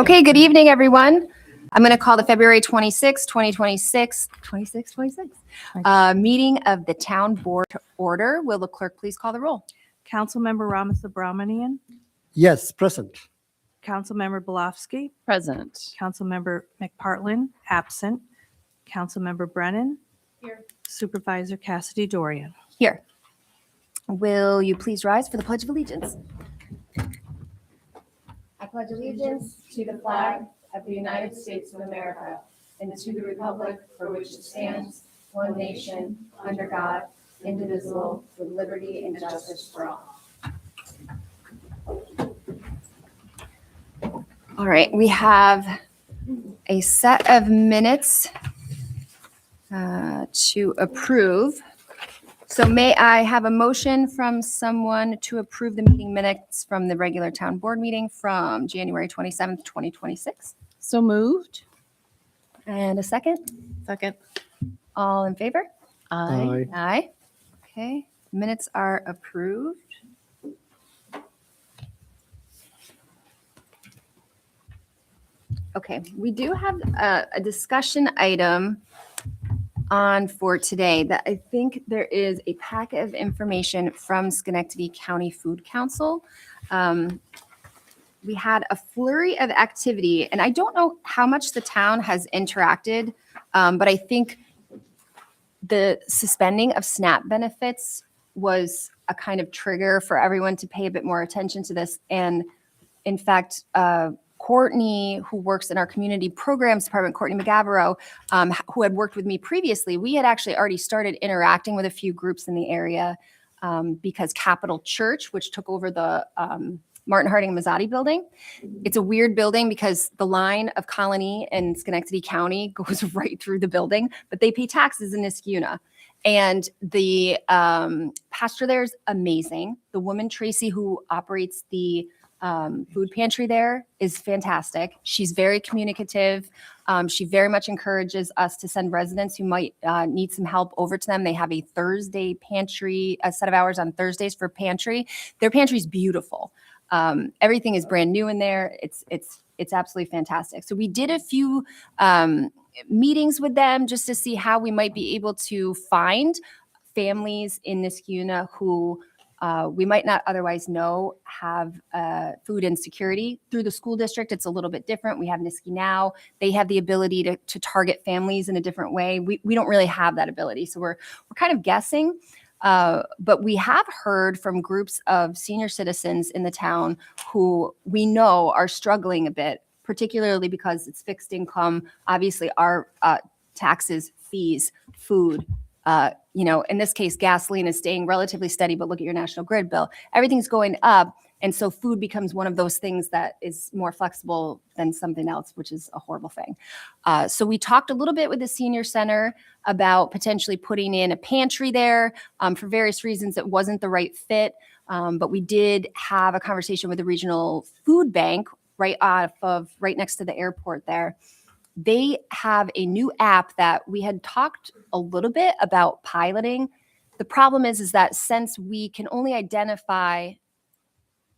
Okay, good evening, everyone. I'm going to call the February 26, 2026 meeting of the town board to order. Will the clerk please call the roll? Councilmember Ramasubramanian, Yes, present. Councilmember Belofsky, Present. Councilmember McPartlin, absent, Councilmember Brennan. Here. Supervisor Cassidy Dorian. Here. Will you please rise for the Pledge of Allegiance? I pledge allegiance to the flag of the United States of America and to the republic for which it stands, one nation, under God, indivisible, with liberty and justice for all. All right, we have a set of minutes to approve. So may I have a motion from someone to approve the meeting minutes from the regular town board meeting from January 27th, 2026? So moved. And a second? Second. All in favor? Aye. Aye. Okay, minutes are approved. Okay, we do have a discussion item on for today that I think there is a packet of information from Schenectady County Food Council. We had a flurry of activity, and I don't know how much the town has interacted, but I think the suspending of SNAP benefits was a kind of trigger for everyone to pay a bit more attention to this. And in fact, Courtney, who works in our community programs department, Courtney McGavero, who had worked with me previously, we had actually already started interacting with a few groups in the area because Capital Church, which took over the Martin Harding Mazzotti building, it's a weird building because the line of Colony and Schenectady County goes right through the building, but they pay taxes in Niskuna. And the pastor there is amazing. The woman, Tracy, who operates the food pantry there is fantastic. She's very communicative. She very much encourages us to send residents who might need some help over to them. They have a Thursday pantry, a set of hours on Thursdays for pantry. Their pantry is beautiful. Everything is brand new in there. It's absolutely fantastic. So we did a few meetings with them just to see how we might be able to find families in Niskuna who we might not otherwise know have food insecurity. Through the school district, it's a little bit different. We have Niski Now. They have the ability to target families in a different way. We don't really have that ability. So we're kind of guessing. But we have heard from groups of senior citizens in the town who we know are struggling a bit, particularly because it's fixed income. Obviously, our taxes, fees, food, in this case, gasoline is staying relatively steady, but look at your national grid bill. Everything's going up. And so food becomes one of those things that is more flexible than something else, which is a horrible thing. So we talked a little bit with the senior center about potentially putting in a pantry there. For various reasons, it wasn't the right fit. But we did have a conversation with the regional food bank right next to the airport there. They have a new app that we had talked a little bit about piloting. The problem is that since we can only identify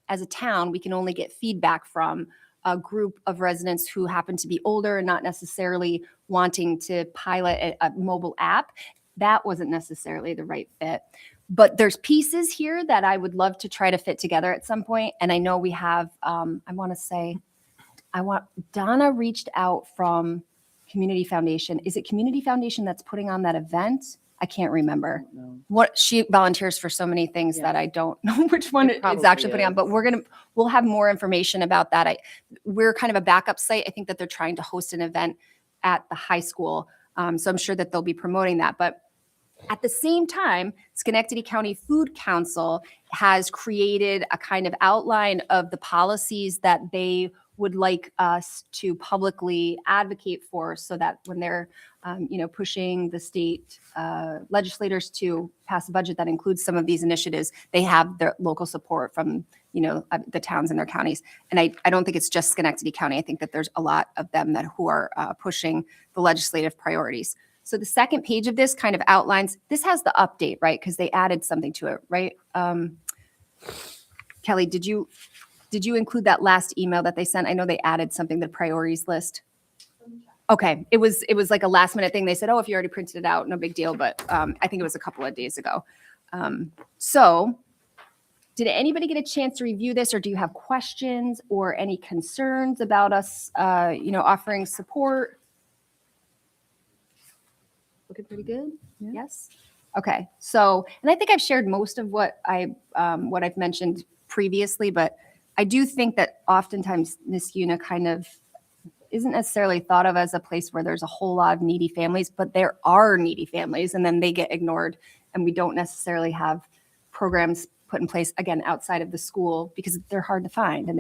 as a town, we can only get feedback from a group of residents who happen to be older and not necessarily wanting to pilot a mobile app. That wasn't necessarily the right fit. But there's pieces here that I would love to try to fit together at some point. And I know we have, Donna reached out from Community Foundation. Is it Community Foundation that's putting on that event? I can't remember. What she volunteers for so many things that I don't know which one it's actually putting on, but we'll have more information about that. We're kind of a backup site. I think that they're trying to host an event at the high school. So I'm sure that they'll be promoting that. But at the same time, Schenectady County Food Council has created a kind of outline of the policies that they would like us to publicly advocate for so that when they're pushing the state legislators to pass a budget that includes some of these initiatives, they have their local support from the towns in their counties. And I don't think it's just Schenectady County. I think that there's a lot of them who are pushing the legislative priorities. So the second page of this kind of outlines, this has the update, right? Because they added something to it, right? Kelly, did you did you include that last email that they sent? I know they added something to the priorities list. Okay, it was like a last minute thing. They said, oh, if you already printed it out, no big deal. But I think it was a couple of days ago. So did anybody get a chance to review this, or do you have questions or any concerns about us, offering support? Looking pretty good? Yeah. Yes? Okay, so, and I think I've shared most of what I've mentioned previously, but I do think that oftentimes Niskuna kind of isn't necessarily thought of as a place where there's a whole lot of needy families, but there are needy families, and then they get ignored, and we don't necessarily have programs put in place, again, outside of the school, because they're hard to find, and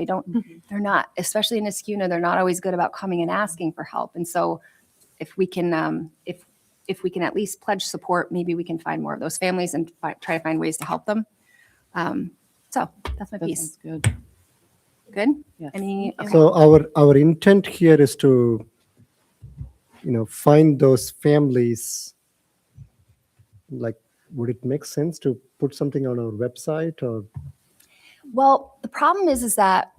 they're not, especially in Niskuna, they're not always good about coming and asking for help. And so if we can, if we can at least pledge support, maybe we can find more of those families and try to find ways to help them. So that's my That piece. sounds good. Good? Yes. Any? Okay. So our intent here is to, find those families. Like, would it make sense to put something on our website or? Well, the problem is that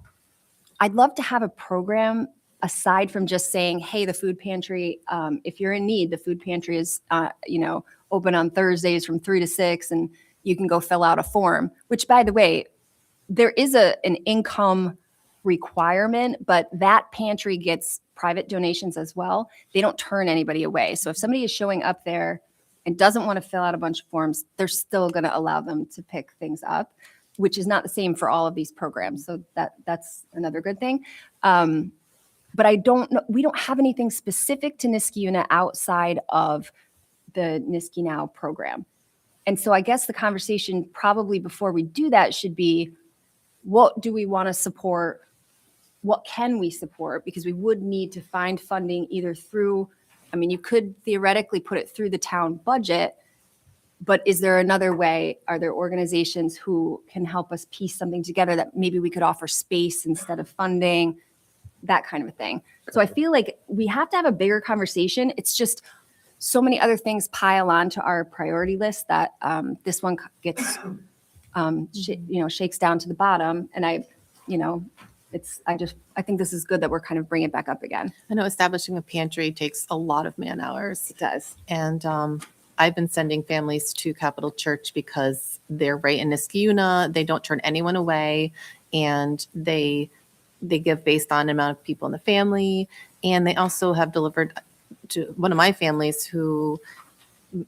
I'd love to have a program aside from just saying, hey, the food pantry, if you're in need, the food pantry is, open on Thursdays from 3 to 6, and you can go fill out a form, which, by the way, there is an income requirement, but that pantry gets private donations as well. They don't turn anybody away. So if somebody is showing up there and doesn't want to fill out a bunch of forms, they're still going to allow them to pick things up, which is not the same for all of these programs. So that's another good thing. But I don't know, we don't have anything specific to Niskuna outside of the Niski Now program. And so I guess the conversation probably before we do that should be, what do we want to support? What can we support? Because we would need to find funding either through, you could theoretically put it through the town budget, but is there another way? Are there organizations who can help us piece something together that maybe we could offer space instead of funding, that kind of a thing? So I feel like we have to have a bigger conversation. It's just so many other things pile on to our priority list that this one gets, shakes down to the bottom. And I think this is good that we're kind of bringing it back up again. I know establishing a pantry takes a lot of man hours. It does. And I've been sending families to Capital Church because they're right in Niskuna. They don't turn anyone away, and they give based on amount of people in the family. And they also have delivered to one of my families who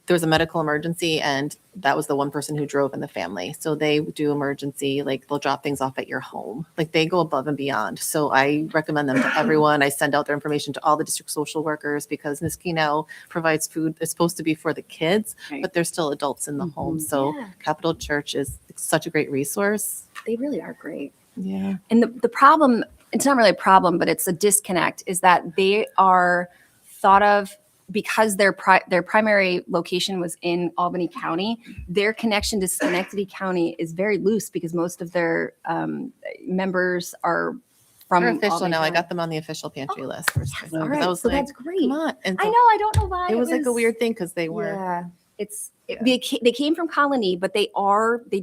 there was a medical emergency, and that was the one person who drove in the family. So they do emergency, like they'll drop things off at your home. Like they go above and beyond. So I recommend them to everyone. I send out their information to all the district social workers because Niskuna provides food. It's supposed to be for the kids, Right. but there's still adults in the home. So Yeah. Capital Church is such a great resource. They really are great. Yeah. And the problem, it's not really a problem, but it's a disconnect, is that they are thought of because their primary location was in Albany County. Their connection to Schenectady County is very loose because most of their members are from They're official Albany now. I County. got them on the official pantry list. For Yes, spring. all Because right, I was so like, that's great. come on. And I so know, I don't know why. it was like a weird thing because they were. Yeah, Yeah. they came from Colony, but they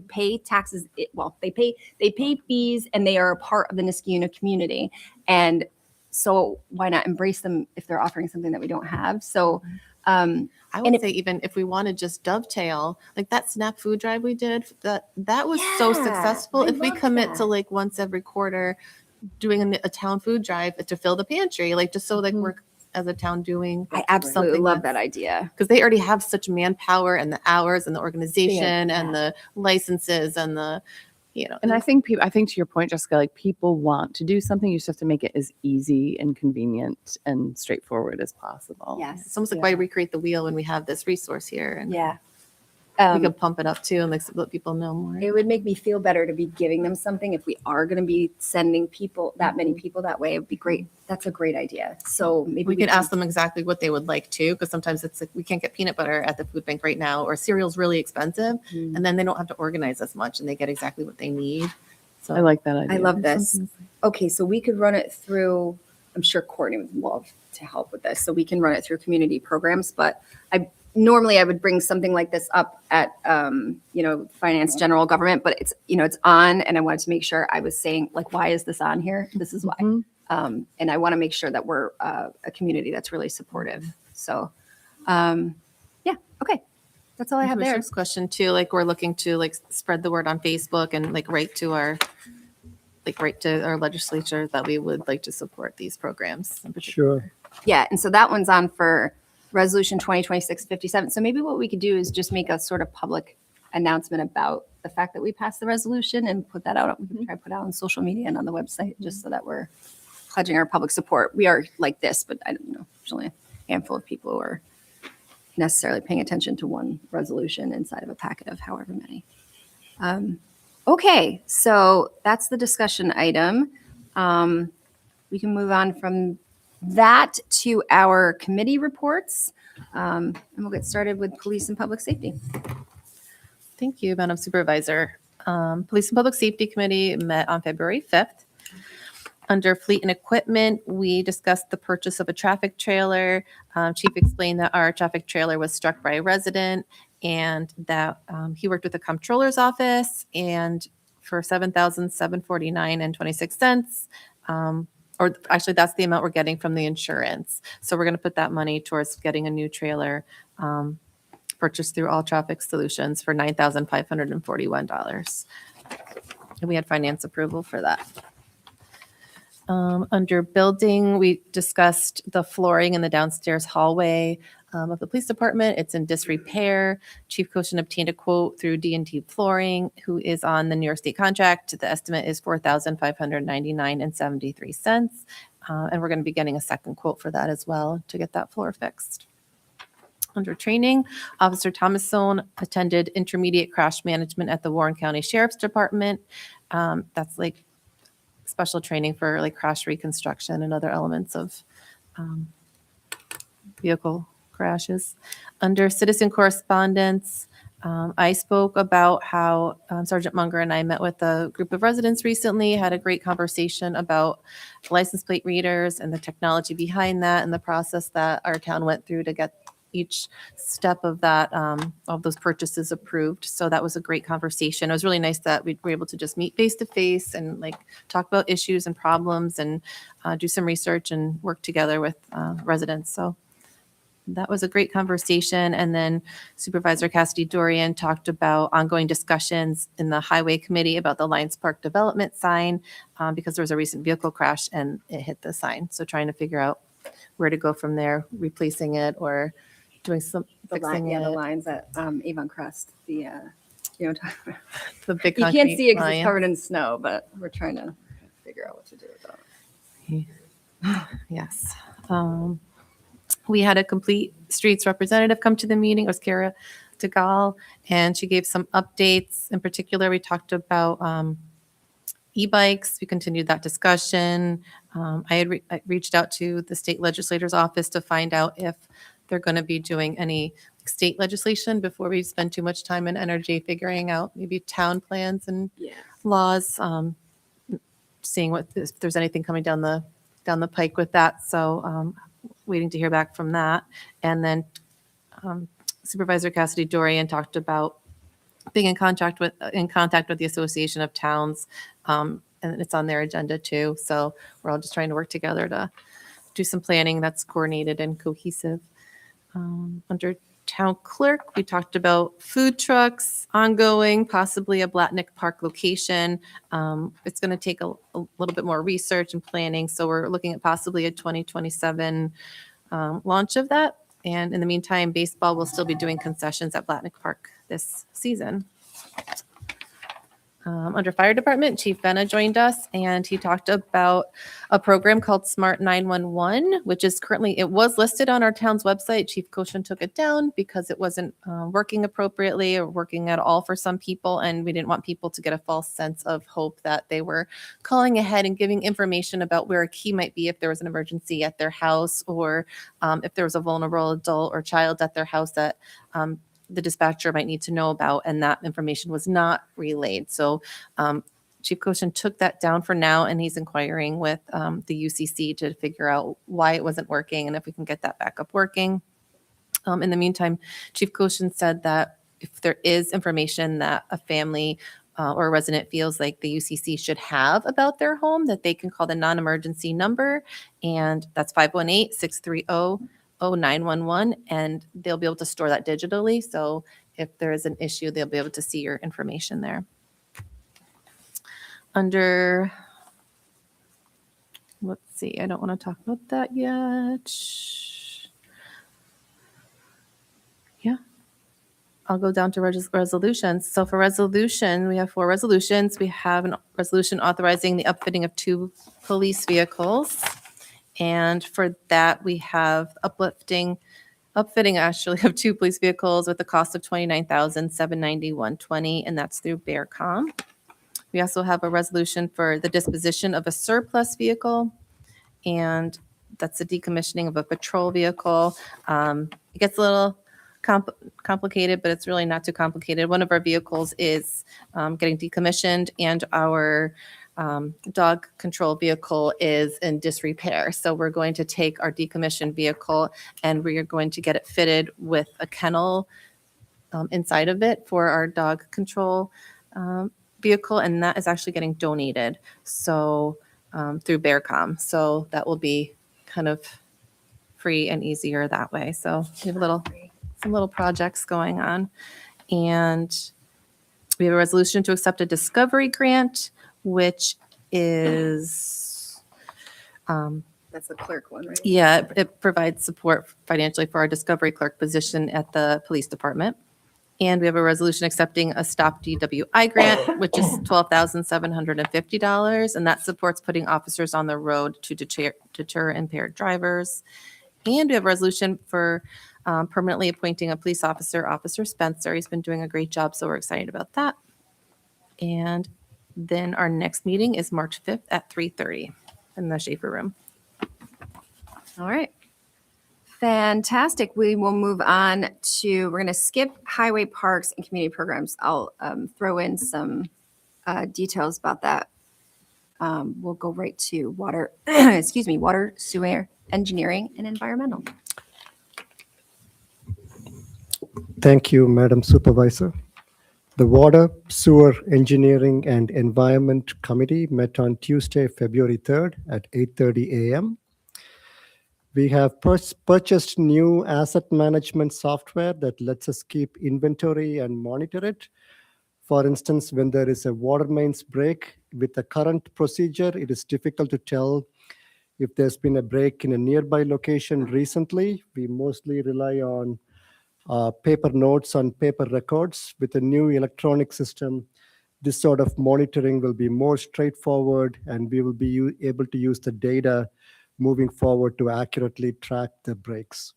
pay taxes. They pay fees, and they are a part of the Niskuna community. And so why not embrace them if they're offering something that we don't have? So, I And would if- say even if we want to just dovetail, like that SNAP food drive we did, that was so Yeah, successful. I If we love commit that. to like once every quarter doing a town food drive to fill the pantry, like just so like Mhm. we're as a town doing, I absolutely something love that's- that idea. because they already have such manpower and the hours and the organization Yeah. and the licenses and the, And I think I think to your point, Jessica, like people want to do something. You just have to make it as easy and convenient and straightforward as possible. Yes. it's almost like why recreate the wheel when we have this resource here, and Yeah. we can pump it up too and like let people know more. It would make me feel better to be giving them something. If we are going to be sending that many people that way, it would be great. That's a great idea. So maybe We could ask them exactly what they would like too, because sometimes it's like we can't get peanut butter at the food bank right now, or cereal's really expensive, Mhm. and then they don't have to organize as much, and they get exactly what they need. So I like that idea. I love this. Okay, so we could run it through, I'm sure Courtney would love to help with this. So we can run it through community programs, but normally I would bring something like this up at, finance, general government, but it's on, and I wanted to make sure I was saying, like, why is this on here? This is why. Mhm. And I want to make sure that we're a community that's really supportive. So, yeah, okay. That's all I have there. Commissioner's question too, like we're looking to like spread the word on Facebook and like write to our legislature that we would like to support these programs. In particular. Sure. Yeah, and so that one's on for Resolution 2026-57. So maybe what we could do is just make a sort of public announcement about the fact that we passed the resolution and put that out. We can try to put it out on social media and on the website, just so that we're pledging our public support. We are like this, but I don't know, there's only a handful of people who are necessarily paying attention to one resolution inside of a packet of however many. Okay, so that's the discussion item. We can move on from that to our committee reports. And we'll get started with police and public safety. Thank you, Madam Supervisor. Police and Public Safety Committee met on February 5th. Under fleet and equipment, we discussed the purchase of a traffic trailer. Chief explained that our traffic trailer was struck by a resident and that he worked with the comptroller's office and for $7,749.26. Or actually, that's the amount we're getting from the insurance. So we're going to put that money towards getting a new trailer purchased through All Traffic Solutions for $9,541. And we had finance approval for that. Under building, we discussed the flooring in the downstairs hallway of the police department. It's in disrepair. Chief Koshin obtained a quote through D&T Flooring, who is on the New York State contract. The estimate is $4,599.73. And we're going to be getting a second quote for that as well to get that floor fixed. Under training, Officer Thomasone attended intermediate crash management at the Warren County Sheriff's Department. That's like special training for like crash reconstruction and other elements of vehicle crashes. Under citizen correspondence, I spoke about how Sergeant Munger and I met with a group of residents recently, had a great conversation about license plate readers and the technology behind that and the process that our town went through to get each step of that, of those purchases approved. So that was a great conversation. It was really nice that we were able to just meet face to face and like talk about issues and problems and do some research and work together with residents. So that was a great conversation. And then Supervisor Cassidy Dorian talked about ongoing discussions in the Highway Committee about the Lions Park development sign because there was a recent vehicle crash and it hit the sign. So trying to figure out where to go from there, replacing it or doing some fixing The it. lines at Avon Crest, the big The big you can't concrete see it because lion. it's covered in snow, but we're trying to figure out what to do with that. Yes. We had a complete streets representative come to the meeting. It was Kara DeGaulle, and she gave some updates. In particular, we talked about e-bikes. We continued that discussion. I reached out to the state legislator's office to find out if they're going to be doing any state legislation before we spend too much time and energy figuring out maybe town plans and laws, seeing if there's anything coming down the pike with that. So waiting to hear back from that. And then Supervisor Cassidy Dorian talked about being in contact with the Association of Towns, and it's on their agenda too. So we're all just trying to work together to do some planning that's coordinated and cohesive. Under town clerk, we talked about food trucks, ongoing, possibly a Blatnick Park location. It's going to take a little bit more research and planning, so we're looking at possibly a 2027 launch of that. And in the meantime, baseball will still be doing concessions at Blatnick Park this season. Under fire department, Chief Venna joined us and he talked about a program called Smart 911, which is currently, it was listed on our town's website. Chief Koshin took it down because it wasn't working appropriately or working at all for some people. And we didn't want people to get a false sense of hope that they were calling ahead and giving information about where a key might be if there was an emergency at their house or if there was a vulnerable adult or child at their house that the dispatcher might need to know about, and that information was not relayed. So Chief Koshin took that down for now, and he's inquiring with the UCC to figure out why it wasn't working and if we can get that back up working. In the meantime, Chief Koshin said that if there is information that a family or a resident feels like the UCC should have about their home, that they can call the non-emergency number, and that's 518-630-0911, and they'll be able to store that digitally. So if there is an issue, they'll be able to see your information there. Under, let's see, I don't want to talk about that yet. Yeah. I'll go down to resolutions. So for resolution, we have 4 resolutions. We have a resolution authorizing the upfitting of 2 police vehicles. And for that, we have upfitting actually of 2 police vehicles with a cost of $29,791.20, and that's through Bearcom. We also have a resolution for the disposition of a surplus vehicle, and that's the decommissioning of a patrol vehicle. It gets a little complicated, but it's really not too complicated. One of our vehicles is getting decommissioned, and our dog control vehicle is in disrepair. So we're going to take our decommissioned vehicle and we are going to get it fitted with a kennel inside of it for our dog control vehicle, and that is actually getting donated. So through Bearcom. So that will be kind of free and easier that way. So we have some little projects going on. And we have a resolution to accept a discovery grant, which is, That's the clerk one, right? yeah, it provides support financially for our discovery clerk position at the police department. And we have a resolution accepting a Stop DWI grant, which is $12,750, and that supports putting officers on the road to deter impaired drivers. And we have a resolution for permanently appointing a police officer, Officer Spencer. He's been doing a great job, so we're excited about that. And then our next meeting is March 5th at 3:30 in the Schaefer Room. All right. Fantastic. We will move on to, we're going to skip highway, parks, and community programs. I'll throw in some details about that. We'll go right to water, water, sewer, engineering, and environmental. Thank you, Madam Supervisor. The Water, Sewer, Engineering, and Environment Committee met on Tuesday, February 3rd at 8:30 a.m. We have purchased new asset management software that lets us keep inventory and monitor it. For instance, when there is a water mains break, with the current procedure, it is difficult to tell if there's been a break in a nearby location recently. We mostly rely on paper notes on paper records. With a new electronic system, this sort of monitoring will be more straightforward, and we will be able to use the data moving forward to accurately track the breaks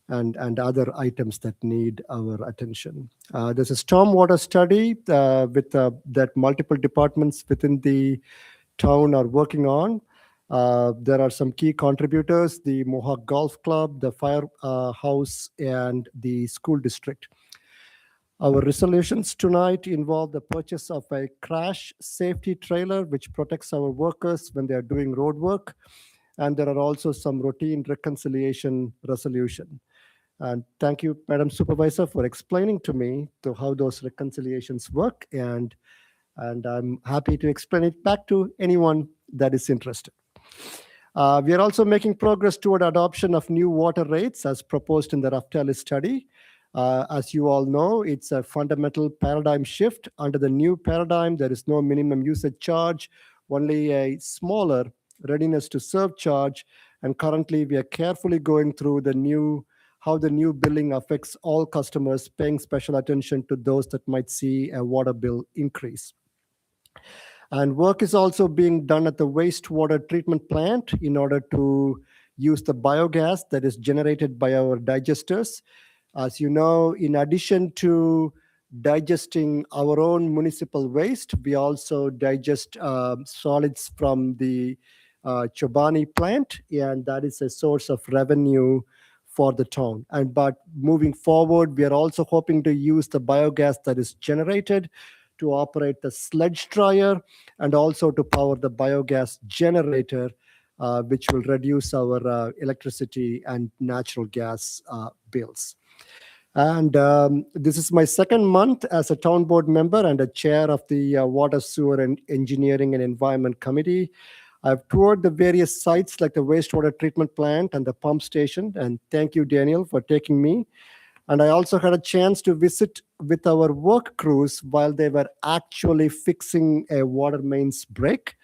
and other items that need our attention. There's a stormwater study that multiple departments within the town are working on. There are some key contributors: the Mohawk Golf Club, the firehouse, and the school district. Our resolutions tonight involve the purchase of a crash safety trailer, which protects our workers when they are doing road work. And there are also some routine reconciliation resolution. And thank you, Madam Supervisor, for explaining to me how those reconciliations work. And I'm happy to explain it back to anyone that is interested. We are also making progress toward adoption of new water rates as proposed in the Raftelis study. As you all know, it's a fundamental paradigm shift. Under the new paradigm, there is no minimum usage charge, only a smaller readiness to serve charge. And currently, we are carefully going through how the new billing affects all customers, paying special attention to those that might see a water bill increase. And work is also being done at the wastewater treatment plant in order to use the biogas that is generated by our digesters. As you know, in addition to digesting our own municipal waste, we also digest solids from the Chobani plant, and that is a source of revenue for the town. But moving forward, we are also hoping to use the biogas that is generated to operate the sludge dryer and also to power the biogas generator which will reduce our electricity and natural gas bills. And this is my second month as a town board member and a chair of the Water, Sewer, and Engineering and Environment Committee. I've toured the various sites like the wastewater treatment plant and the pump station. And thank you, Daniel, for taking me. And I also had a chance to visit with our work crews while they were actually fixing a water mains break.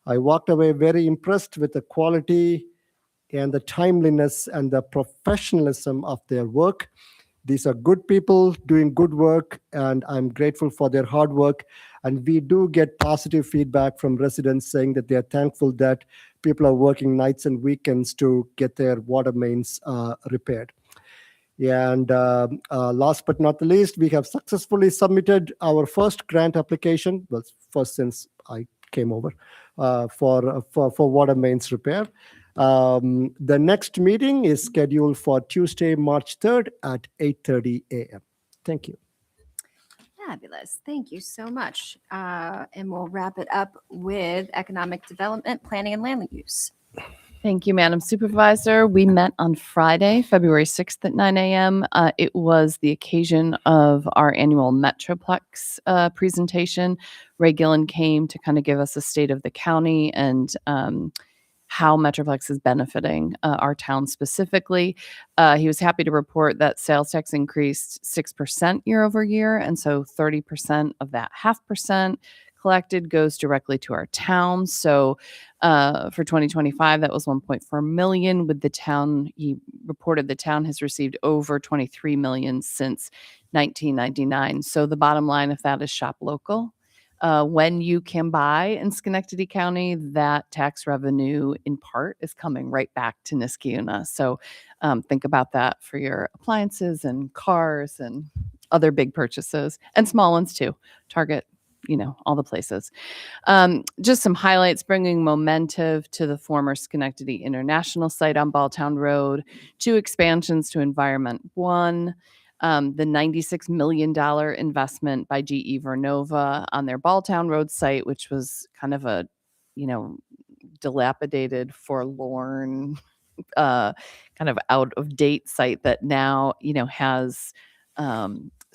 I walked away very impressed with the quality and the timeliness and the professionalism of their work. These are good people doing good work, and I'm grateful for their hard work. And we do get positive feedback from residents saying that they are thankful that people are working nights and weekends to get their water mains repaired. And last but not the least, we have successfully submitted our first grant application, well, first since I came over, for water mains repair. The next meeting is scheduled for Tuesday, March 3rd at 8:30 a.m. Thank you. Fabulous. Thank you so much. And we'll wrap it up with economic development, planning, and land use. Thank you, Madam Supervisor. We met on Friday, February 6th at 9 a.m. It was the occasion of our annual Metroplex presentation. Ray Gillen came to kind of give us a state of the county and how Metroplex is benefiting our town specifically. He was happy to report that sales tax increased 6% year over year. And so 30% of that 0.5% collected goes directly to our town. So for 2025, that was 1.4 million. With the town, he reported the town has received over 23 million since 1999. So the bottom line of that is shop local. When you can buy in Schenectady County, that tax revenue in part is coming right back to Niskayuna. So think about that for your appliances and cars and other big purchases and small ones too. Target, all the places. Just some highlights, bringing Momentive to the former Schenectady International site on Balltown Road, 2 expansions to Environment 1, the $96 million investment by GE Vernova on their Balltown Road site, which was kind of a, dilapidated, forlorn, kind of out of date site that now, has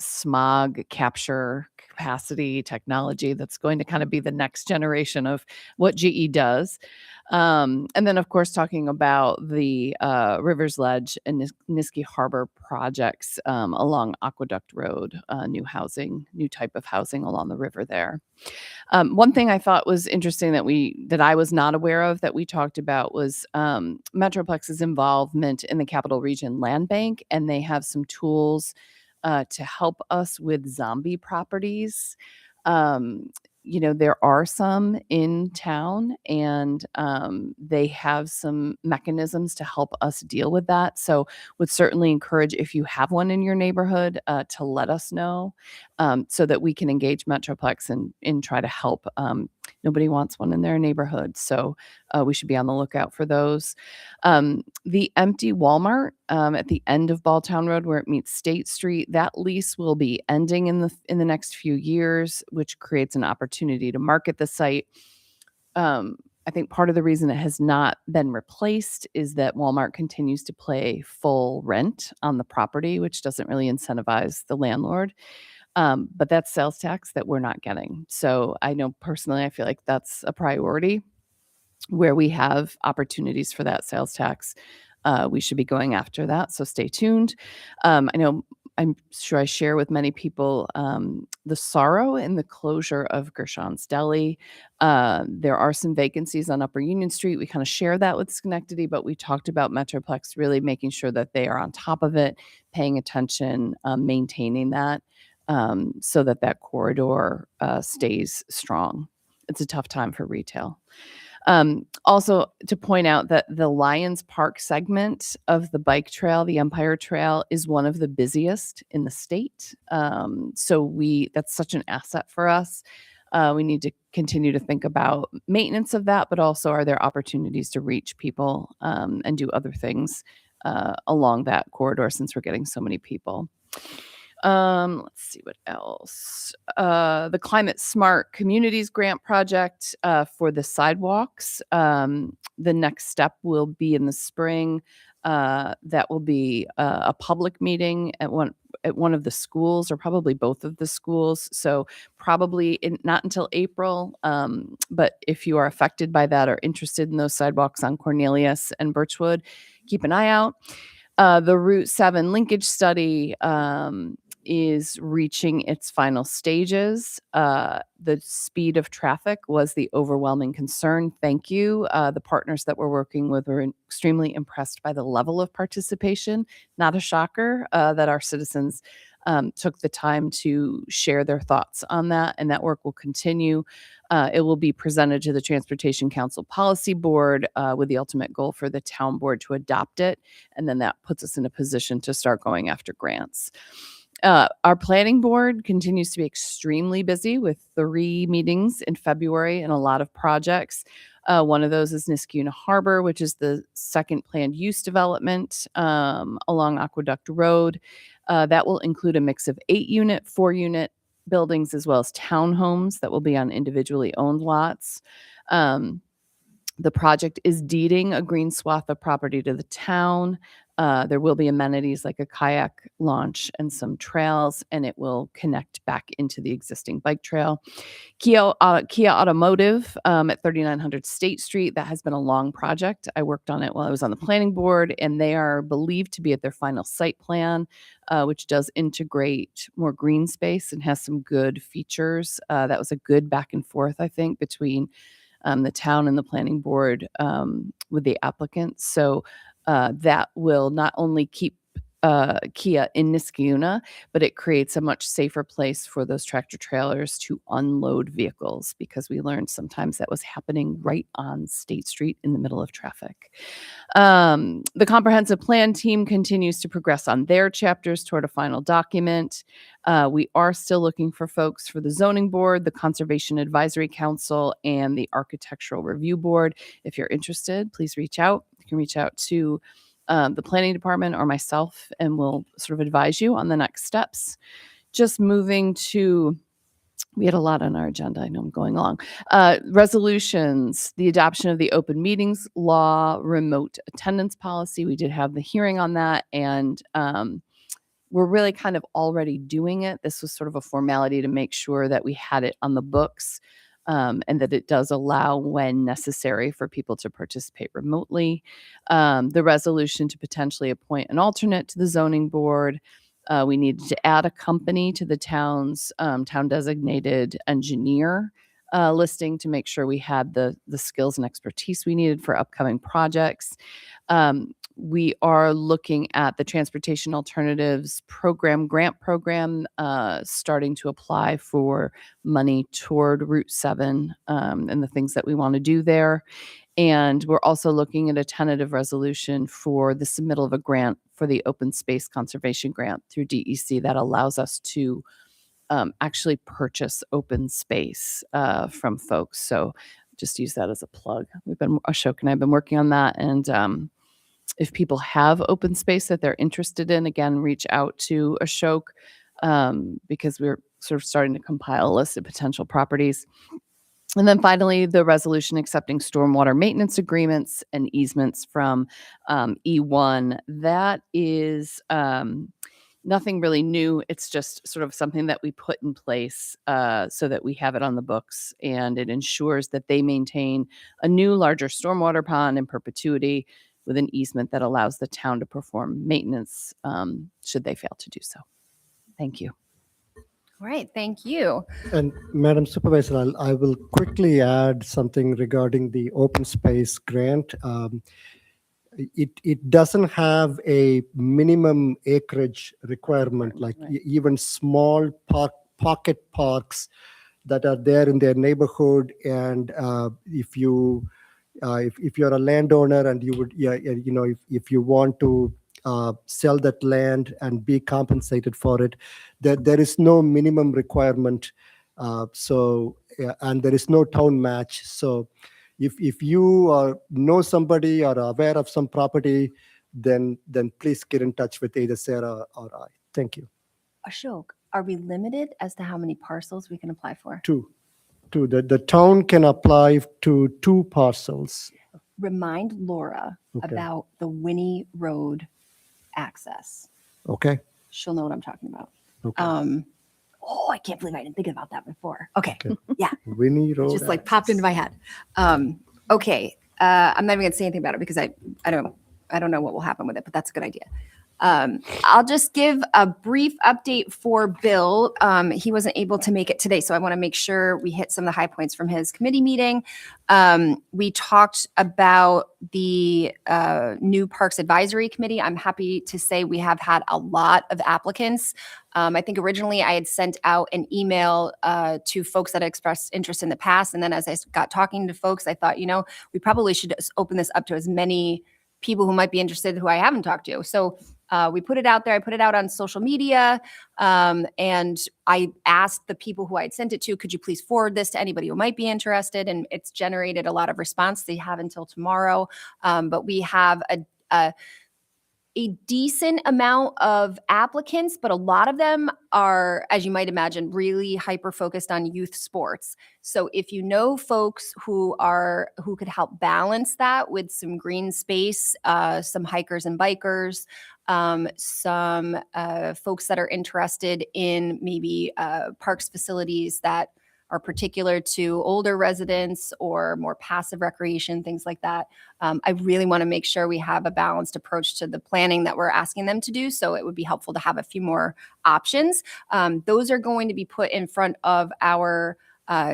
smog capture capacity technology that's going to kind of be the next generation of what GE does. And then, of course, talking about the Rivers Ledge and Niski Harbor projects along Aqueduct Road, new type of housing along the river there. One thing I thought was interesting that I was not aware of that we talked about was Metroplex's involvement in the Capital Region Land Bank, and they have some tools to help us with zombie properties. There are some in town, and they have some mechanisms to help us deal with that. So would certainly encourage, if you have one in your neighborhood, to let us know so that we can engage Metroplex and try to help. Nobody wants one in their neighborhood, so we should be on the lookout for those. The empty Walmart at the end of Balltown Road, where it meets State Street, that lease will be ending in the next few years, which creates an opportunity to market the site. I think part of the reason it has not been replaced is that Walmart continues to pay full rent on the property, which doesn't really incentivize the landlord. But that's sales tax that we're not getting. So I know personally, I feel like that's a priority where we have opportunities for that sales tax. We should be going after that. So stay tuned. I'm sure I share with many people the sorrow in the closure of Gershon's Deli. There are some vacancies on Upper Union Street. We kind of share that with Schenectady, but we talked about Metroplex really making sure that they are on top of it, paying attention, maintaining that. So that corridor stays strong. It's a tough time for retail. Also, to point out that the Lions Park segment of the bike trail, the Empire Trail, is one of the busiest in the state. So that's such an asset for us. We need to continue to think about maintenance of that, but also are there opportunities to reach people and do other things along that corridor since we're getting so many people. Let's see what else. The Climate Smart Communities Grant Project for the sidewalks. The next step will be in the spring. That will be a public meeting at one of the schools, or probably both of the schools. So probably not until April. But if you are affected by that or interested in those sidewalks on Cornelius and Birchwood, keep an eye out. The Route 7 linkage study is reaching its final stages. The speed of traffic was the overwhelming concern. Thank you. The partners that we're working with were extremely impressed by the level of participation. Not a shocker that our citizens took the time to share their thoughts on that, and that work will continue. It will be presented to the Transportation Council Policy Board with the ultimate goal for the town board to adopt it, and then that puts us in a position to start going after grants. Our planning board continues to be extremely busy with 3 meetings in February and a lot of projects. One of those is Niskayuna Harbor, which is the second planned use development along Aqueduct Road. That will include a mix of 8-unit, 4-unit buildings, as well as townhomes that will be on individually owned lots. The project is deeding a green swath of property to the town. There will be amenities like a kayak launch and some trails, and it will connect back into the existing bike trail. Kia Automotive at 3900 State Street. That has been a long project. I worked on it while I was on the planning board, and they are believed to be at their final site plan, which does integrate more green space and has some good features. That was a good back and forth, I think, between the town and the planning board with the applicant. So that will not only keep Kia in Niskayuna, but it creates a much safer place for those tractor trailers to unload vehicles, because we learned sometimes that was happening right on State Street in the middle of traffic. The comprehensive plan team continues to progress on their chapters toward a final document. We are still looking for folks for the zoning board, the conservation advisory council, and the architectural review board. If you're interested, please reach out. You can reach out to the planning department or myself, and we'll sort of advise you on the next steps. Just moving to, we had a lot on our agenda. I know I'm going along. Resolutions, the adoption of the open meetings law, remote attendance policy. We did have the hearing on that, and we're really kind of already doing it. This was sort of a formality to make sure that we had it on the books. And that it does allow, when necessary, for people to participate remotely. The resolution to potentially appoint an alternate to the zoning board. We needed to add a company to the town's town designated engineer listing to make sure we had the skills and expertise we needed for upcoming projects. We are looking at the Transportation Alternatives Grant Program, starting to apply for money toward Route 7 and the things that we want to do there. And we're also looking at a tentative resolution for the submittal of a grant for the Open Space Conservation Grant through DEC that allows us to actually purchase open space from folks. So just use that as a plug. Ashok and I have been working on that, and if people have open space that they're interested in, again, reach out to Ashok because we're sort of starting to compile a list of potential properties. And then finally, the resolution accepting stormwater maintenance agreements and easements from E1. That is nothing really new. It's just sort of something that we put in place so that we have it on the books, and it ensures that they maintain a new, larger stormwater pond in perpetuity with an easement that allows the town to perform maintenance should they fail to do so. Thank you. All right, thank you. And Madam Supervisor, I will quickly add something regarding the open space grant. It doesn't have a minimum acreage requirement, like Right. even small pocket parks that are there in their neighborhood. And if you're a landowner and you would, if you want to sell that land and be compensated for it, there is no minimum requirement. And there is no town match. So if you know somebody or are aware of some property, then please get in touch with either Sarah or I. Thank you. Ashok, are we limited as to how many parcels we can apply for? Two. The town can apply to 2 parcels. Remind Laura Okay. about the Winnie Road access. Okay? She'll know what I'm talking about. Okay. Oh, I can't believe I didn't think about that before. Okay. Okay. Yeah. Winnie It Road. just like popped into my head. Okay. I'm not even gonna say anything about it because I don't know what will happen with it, but that's a good idea. I'll just give a brief update for Bill. He wasn't able to make it today, so I want to make sure we hit some of the high points from his committee meeting. We talked about the new Parks Advisory Committee. I'm happy to say we have had a lot of applicants. I think originally I had sent out an email to folks that had expressed interest in the past, and then as I got talking to folks, I thought, we probably should just open this up to as many people who might be interested who I haven't talked to. So we put it out there. I put it out on social media, and I asked the people who I had sent it to, could you please forward this to anybody who might be interested? And it's generated a lot of response. They have until tomorrow, but we have a decent amount of applicants, but a lot of them are, as you might imagine, really hyper focused on youth sports. So if you know folks who could help balance that with some green space, some hikers and bikers, some folks that are interested in maybe parks facilities that are particular to older residents or more passive recreation, things like that. I really want to make sure we have a balanced approach to the planning that we're asking them to do. So it would be helpful to have a few more options. Those are going to be put in front of our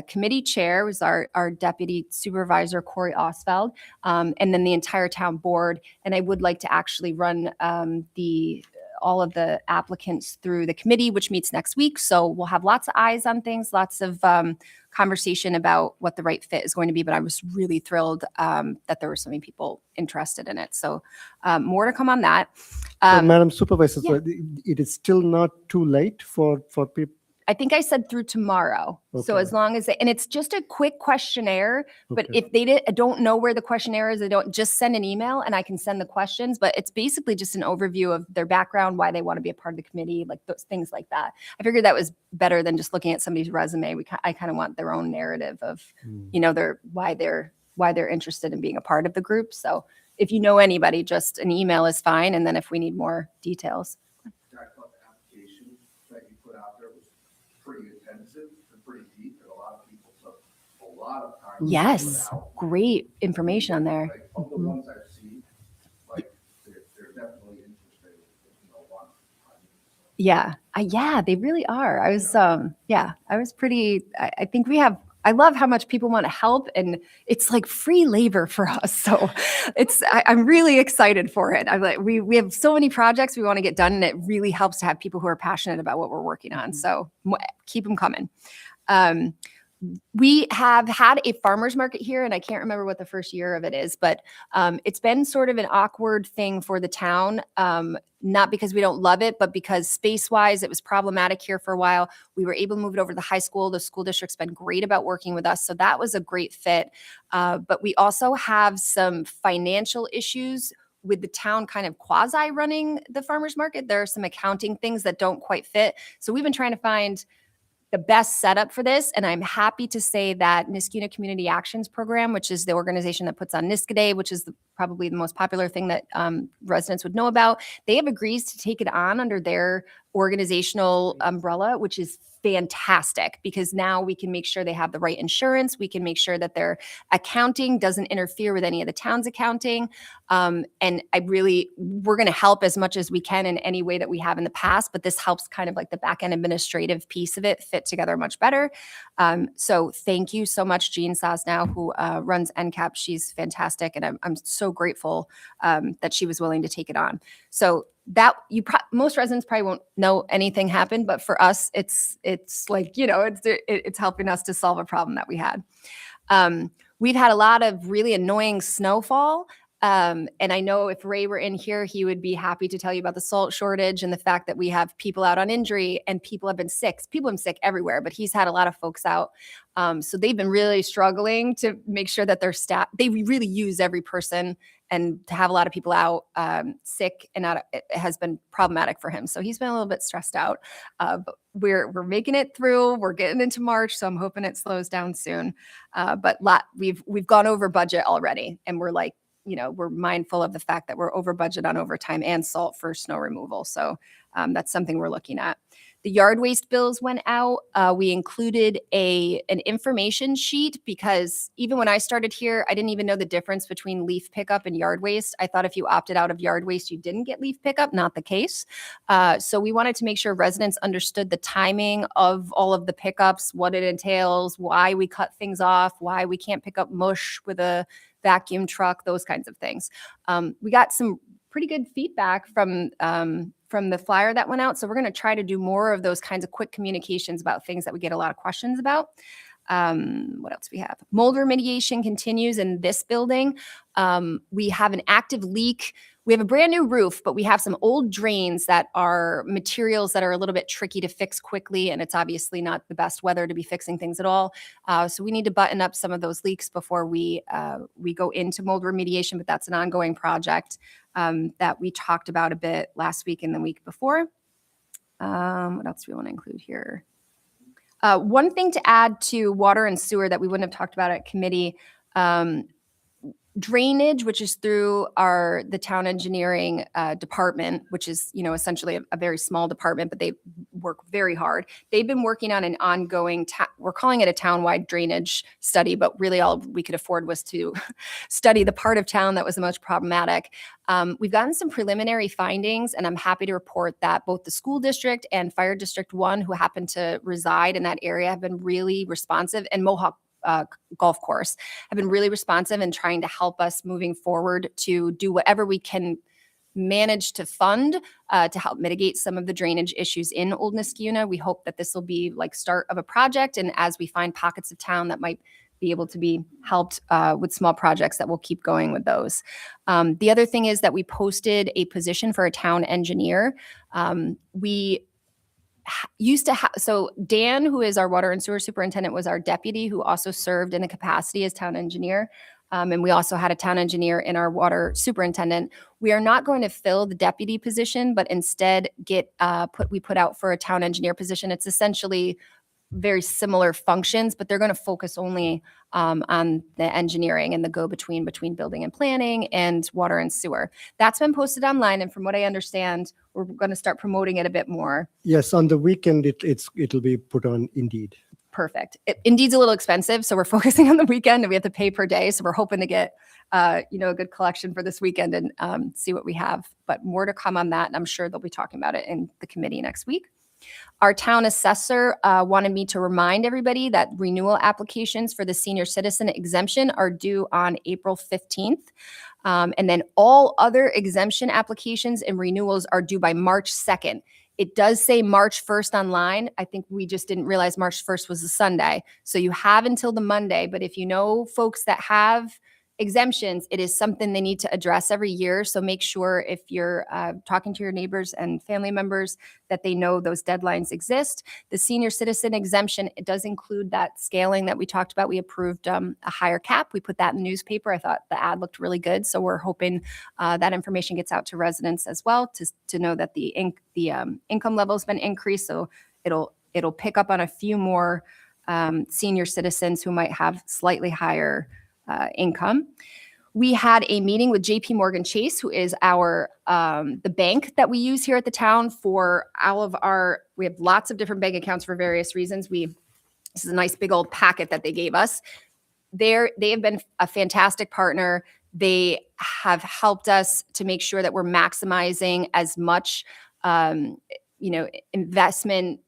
committee chair, was our deputy supervisor, Corey Osfeld, and then the entire town board. And I would like to actually run all of the applicants through the committee, which meets next week. So we'll have lots of eyes on things, lots of conversation about what the right fit is going to be. But I was really thrilled that there were so many people interested in it. So more to come on that. So, Madam Supervisor, yeah. so it is still not too late for people? I think I said through tomorrow. So Okay. as long as and it's just a quick questionnaire, but Okay. if they don't know where the questionnaire is, they don't just send an email and I can send the questions, but it's basically just an overview of their background, why they want to be a part of the committee, like those things like that. I figured that was better than just looking at somebody's resume. I kind of want their own narrative of, why they're interested in being a part of the group. So if you know anybody, just an email is fine. And then if we need more details. I thought the application that you put out there was pretty intensive and pretty deep, and a lot of people took a lot of time. to Yes, fill it out. great information on there. Like, of the ones I've seen, like, they're definitely interested, want. Yeah, they really are. I was pretty, I think I love how much people want to help and it's like free labor for us. So I'm really excited for it. I'm like, we have so many projects we want to get done and it really helps to have people who are passionate about what we're working on. So keep them coming. We have had a farmer's market here, and I can't remember what the first year of it is, but it's been sort of an awkward thing for the town, not because we don't love it, but because space-wise, it was problematic here for a while. We were able to move it over to the high school. The school district's been great about working with us, so that was a great fit. But we also have some financial issues with the town kind of quasi running the farmer's market. There are some accounting things that don't quite fit. So we've been trying to find the best setup for this. And I'm happy to say that Niskuna Community Actions Program, which is the organization that puts on Niska Day, which is probably the most popular thing that residents would know about, they have agreed to take it on under their organizational umbrella, which is fantastic because now we can make sure they have the right insurance. We can make sure that their accounting doesn't interfere with any of the town's accounting. And we're going to help as much as we can in any way that we have in the past, but this helps kind of like the back end administrative piece of it fit together much better. So thank you so much, Jean Sosnow, who runs NCAP. She's fantastic. And I'm so grateful that she was willing to take it on. So that most residents probably won't know anything happened, but for us, it's like, it's helping us to solve a problem that we had. We've had a lot of really annoying snowfall. And I know if Ray were in here, he would be happy to tell you about the salt shortage and the fact that we have people out on injury and people have been sick. People have been sick everywhere, but he's had a lot of folks out. So they've been really struggling to make sure that their staff, they really use every person, and to have a lot of people out sick and out, it has been problematic for him. So he's been a little bit stressed out. But we're making it through. We're getting into March, so I'm hoping it slows down soon. But we've gone over budget already, and we're like, we're mindful of the fact that we're over budget on overtime and salt for snow removal. So that's something we're looking at. The yard waste bills went out. We included an information sheet because even when I started here, I didn't even know the difference between leaf pickup and yard waste. I thought if you opted out of yard waste, you didn't get leaf pickup. Not the case. So we wanted to make sure residents understood the timing of all of the pickups, what it entails, why we cut things off, why we can't pick up mush with a vacuum truck, those kinds of things. We got some pretty good feedback from the flyer that went out. So we're going to try to do more of those kinds of quick communications about things that we get a lot of questions about. What else we have? Mold remediation continues in this building. We have an active leak. We have a brand new roof, but we have some old drains that are materials that are a little bit tricky to fix quickly. And it's obviously not the best weather to be fixing things at all. So we need to button up some of those leaks before we go into mold remediation, but that's an ongoing project that we talked about a bit last week and the week before. What else do we want to include here? One thing to add to water and sewer that we wouldn't have talked about at committee, drainage, which is through the town engineering department, which is, essentially a very small department, but they work very hard. They've been working on an ongoing, we're calling it a town-wide drainage study, but really all we could afford was to study the part of town that was the most problematic. We've gotten some preliminary findings, and I'm happy to report that both the school district and Fire District 1, who happen to reside in that area, have been really responsive, and Mohawk golf course have been really responsive and trying to help us moving forward to do whatever we can manage to fund to help mitigate some of the drainage issues in Old Niskayuna. We hope that this will be like start of a project, and as we find pockets of town that might be able to be helped with small projects, that we'll keep going with those. The other thing is that we posted a position for a town engineer. We used to have, so Dan, who is our water and sewer superintendent, was our deputy, who also served in the capacity as town engineer. And we also had a town engineer in our water superintendent. We are not going to fill the deputy position, but instead we put out for a town engineer position. It's essentially very similar functions, but they're going to focus only on the engineering and the go-between between building and planning and water and sewer. That's been posted online, and from what I understand, we're going to start promoting it a bit more. Yes, on the weekend, it'll be put on Indeed. Perfect. Indeed's a little expensive, so we're focusing on the weekend, and we have to pay per day. So we're hoping to get a good collection for this weekend and see what we have. But more to come on that, and I'm sure they'll be talking about it in the committee next week. Our town assessor wanted me to remind everybody that renewal applications for the senior citizen exemption are due on April 15th. And then all other exemption applications and renewals are due by March 2nd. It does say March 1st online. I think we just didn't realize March 1st was a Sunday. So you have until the Monday, but if you know folks that have exemptions, it is something they need to address every year. So make sure if you're talking to your neighbors and family members that they know those deadlines exist. The senior citizen exemption, it does include that scaling that we talked about. We approved a higher cap. We put that in the newspaper. I thought the ad looked really good. So we're hoping that information gets out to residents as well to know that the income level has been increased. So it'll pick up on a few more senior citizens who might have slightly higher income. We had a meeting with JP Morgan Chase, who is the bank that we use here at the town for all of we have lots of different bank accounts for various reasons. This is a nice big old packet that they gave us. They have been a fantastic partner. They have helped us to make sure that we're maximizing as much investment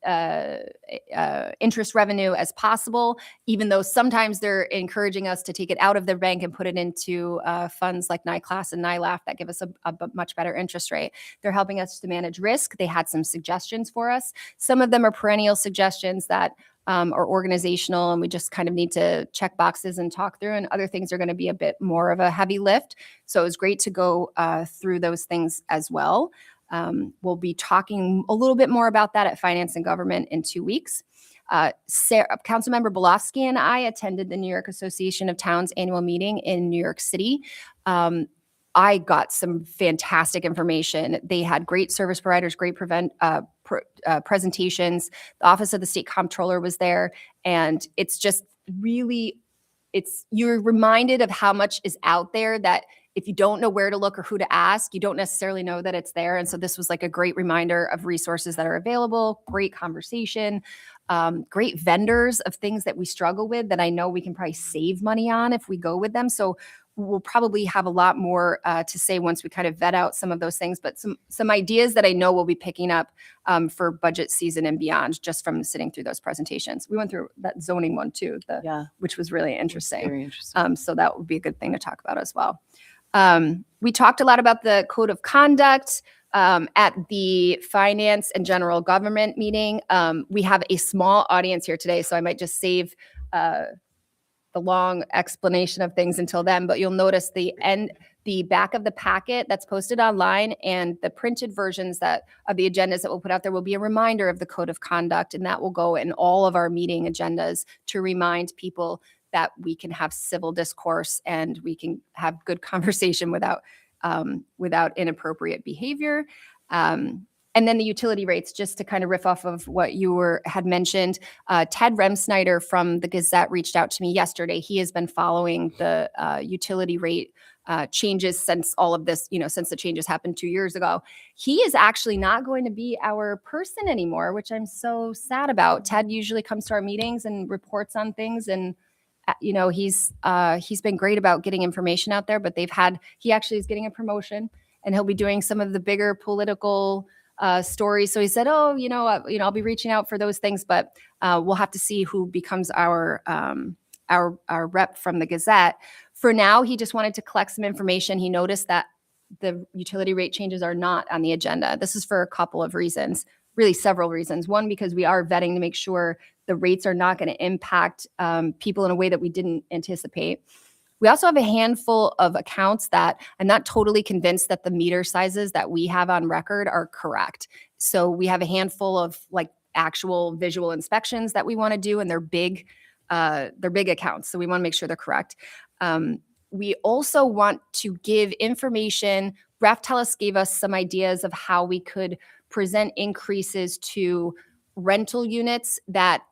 interest revenue as possible, even though sometimes they're encouraging us to take it out of their bank and put it into funds like NICLAS and NILAF that give us a much better interest rate. They're helping us to manage risk. They had some suggestions for us. Some of them are perennial suggestions that or organizational, and we just kind of need to check boxes and talk through. And other things are going to be a bit more of a heavy lift. So it was great to go through those things as well. We'll be talking a little bit more about that at Finance and Government in 2 weeks. Councilmember Belofsky and I attended the New York Association of Towns annual meeting in New York City. I got some fantastic information. They had great service providers, great presentations. The Office of the State Comptroller was there, and it's just really, you're reminded of how much is out there that if you don't know where to look or who to ask, you don't necessarily know that it's there. And so this was like a great reminder of resources that are available, great conversation, great vendors of things that we struggle with that I know we can probably save money on if we go with them. So we'll probably have a lot more to say once we kind of vet out some of those things, but some ideas that I know we'll be picking up for budget season and beyond, just from sitting through those presentations. We went through that zoning one too, Yeah, which was really interesting. very interesting. So that would be a good thing to talk about as well. We talked a lot about the code of conduct at the finance and general government meeting. We have a small audience here today, so I might just save the long explanation of things until then, but you'll notice the back of the packet that's posted online and the printed versions of the agendas that we'll put out there will be a reminder of the code of conduct, and that will go in all of our meeting agendas to remind people that we can have civil discourse and we can have good conversation without inappropriate behavior. And then the utility rates, just to kind of riff off of what you had mentioned. Ted Remsnyder from the Gazette reached out to me yesterday. He has been following the utility rate changes since all of this, since the changes happened 2 years ago. He is actually not going to be our person anymore, which I'm so sad about. Ted usually comes to our meetings and reports on things, and he's been great about getting information out there, but he actually is getting a promotion, and he'll be doing some of the bigger political stories. So he said, I'll be reaching out for those things, but we'll have to see who becomes our rep from the Gazette. For now, he just wanted to collect some information. He noticed that the utility rate changes are not on the agenda. This is for a couple of reasons, really several reasons. One, because we are vetting to make sure the rates are not going to impact people in a way that we didn't anticipate. We also have a handful of accounts that I'm not totally convinced that the meter sizes that we have on record are correct. So we have a handful of actual visual inspections that we want to do, and they're big accounts. So we want to make sure they're correct. We also want to give information. Raftellus gave us some ideas of how we could present increases to rental units that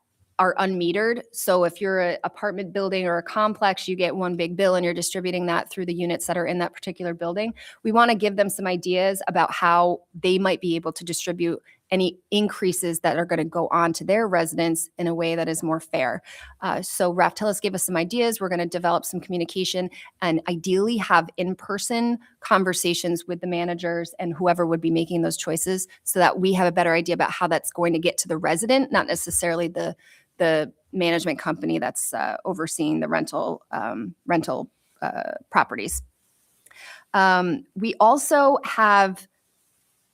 are unmetered. So if you're an apartment building or a complex, you get one big bill and you're distributing that through the units that are in that particular building. We want to give them some ideas about how they might be able to distribute any increases that are going to go on to their residents in a way that is more fair. So Raftellus gave us some ideas. We're going to develop some communication and ideally have in-person conversations with the managers and whoever would be making those choices so that we have a better idea about how that's going to get to the resident, not necessarily the management company that's overseeing the rental properties. We also have,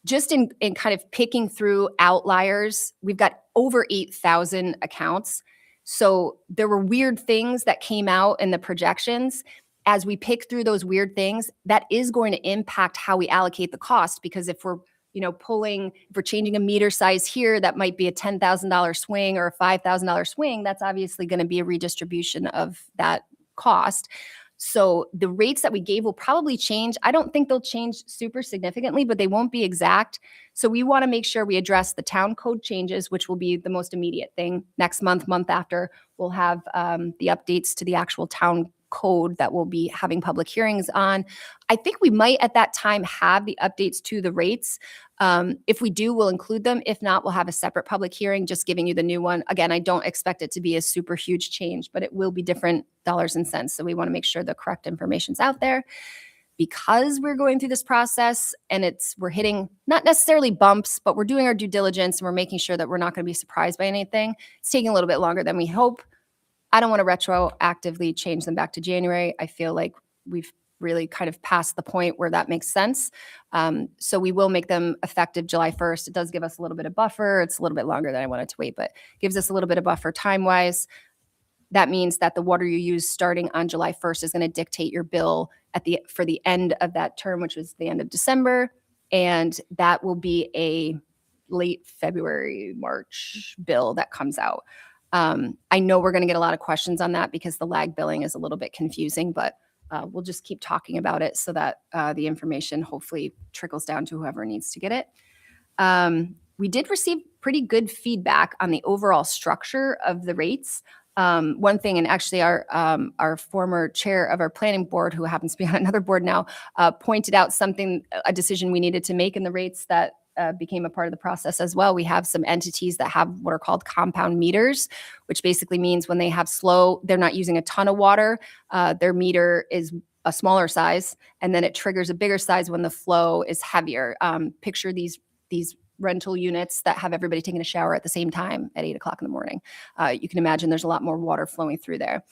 just in kind of picking through outliers, we've got over 8,000 accounts. So there were weird things that came out in the projections. As we pick through those weird things, that is going to impact how we allocate the cost, because if we're if we're changing a meter size here, that might be a $10,000 swing or a $5,000 swing. That's obviously going to be a redistribution of that cost. So the rates that we gave will probably change. I don't think they'll change super significantly, but they won't be exact. So we want to make sure we address the town code changes, which will be the most immediate thing. Next month after, we'll have the updates to the actual town code that we'll be having public hearings on. I think we might at that time have the updates to the rates. If we do, we'll include them. If not, we'll have a separate public hearing just giving you the new one. Again, I don't expect it to be a super huge change, but it will be different dollars and cents. So we want to make sure the correct information's out there. Because we're going through this process and we're hitting not necessarily bumps, but we're doing our due diligence and we're making sure that we're not going to be surprised by anything. It's taking a little bit longer than we hope. I don't want to retroactively change them back to January. I feel like we've really kind of past the point where that makes sense. So we will make them effective July 1st. It does give us a little bit of buffer. It's a little bit longer than I wanted to wait, but gives us a little bit of buffer time-wise. That means that the water you use starting on July 1st is going to dictate your bill for the end of that term, which was the end of December. And that will be a late February, March bill that comes out. I know we're going to get a lot of questions on that because the lag billing is a little bit confusing, but we'll just keep talking about it so that the information hopefully trickles down to whoever needs to get it. We did receive pretty good feedback on the overall structure of the rates. One thing, and actually our former chair of our planning board, who happens to be on another board now, pointed out a decision we needed to make in the rates that became a part of the process as well. We have some entities that have what are called compound meters, which basically means when they have they're not using a ton of water, their meter is a smaller size, and then it triggers a bigger size when the flow is heavier. Picture these rental units that have everybody taking a shower at the same time at 8 o'clock in the morning. You can imagine there's a lot more water flowing through there.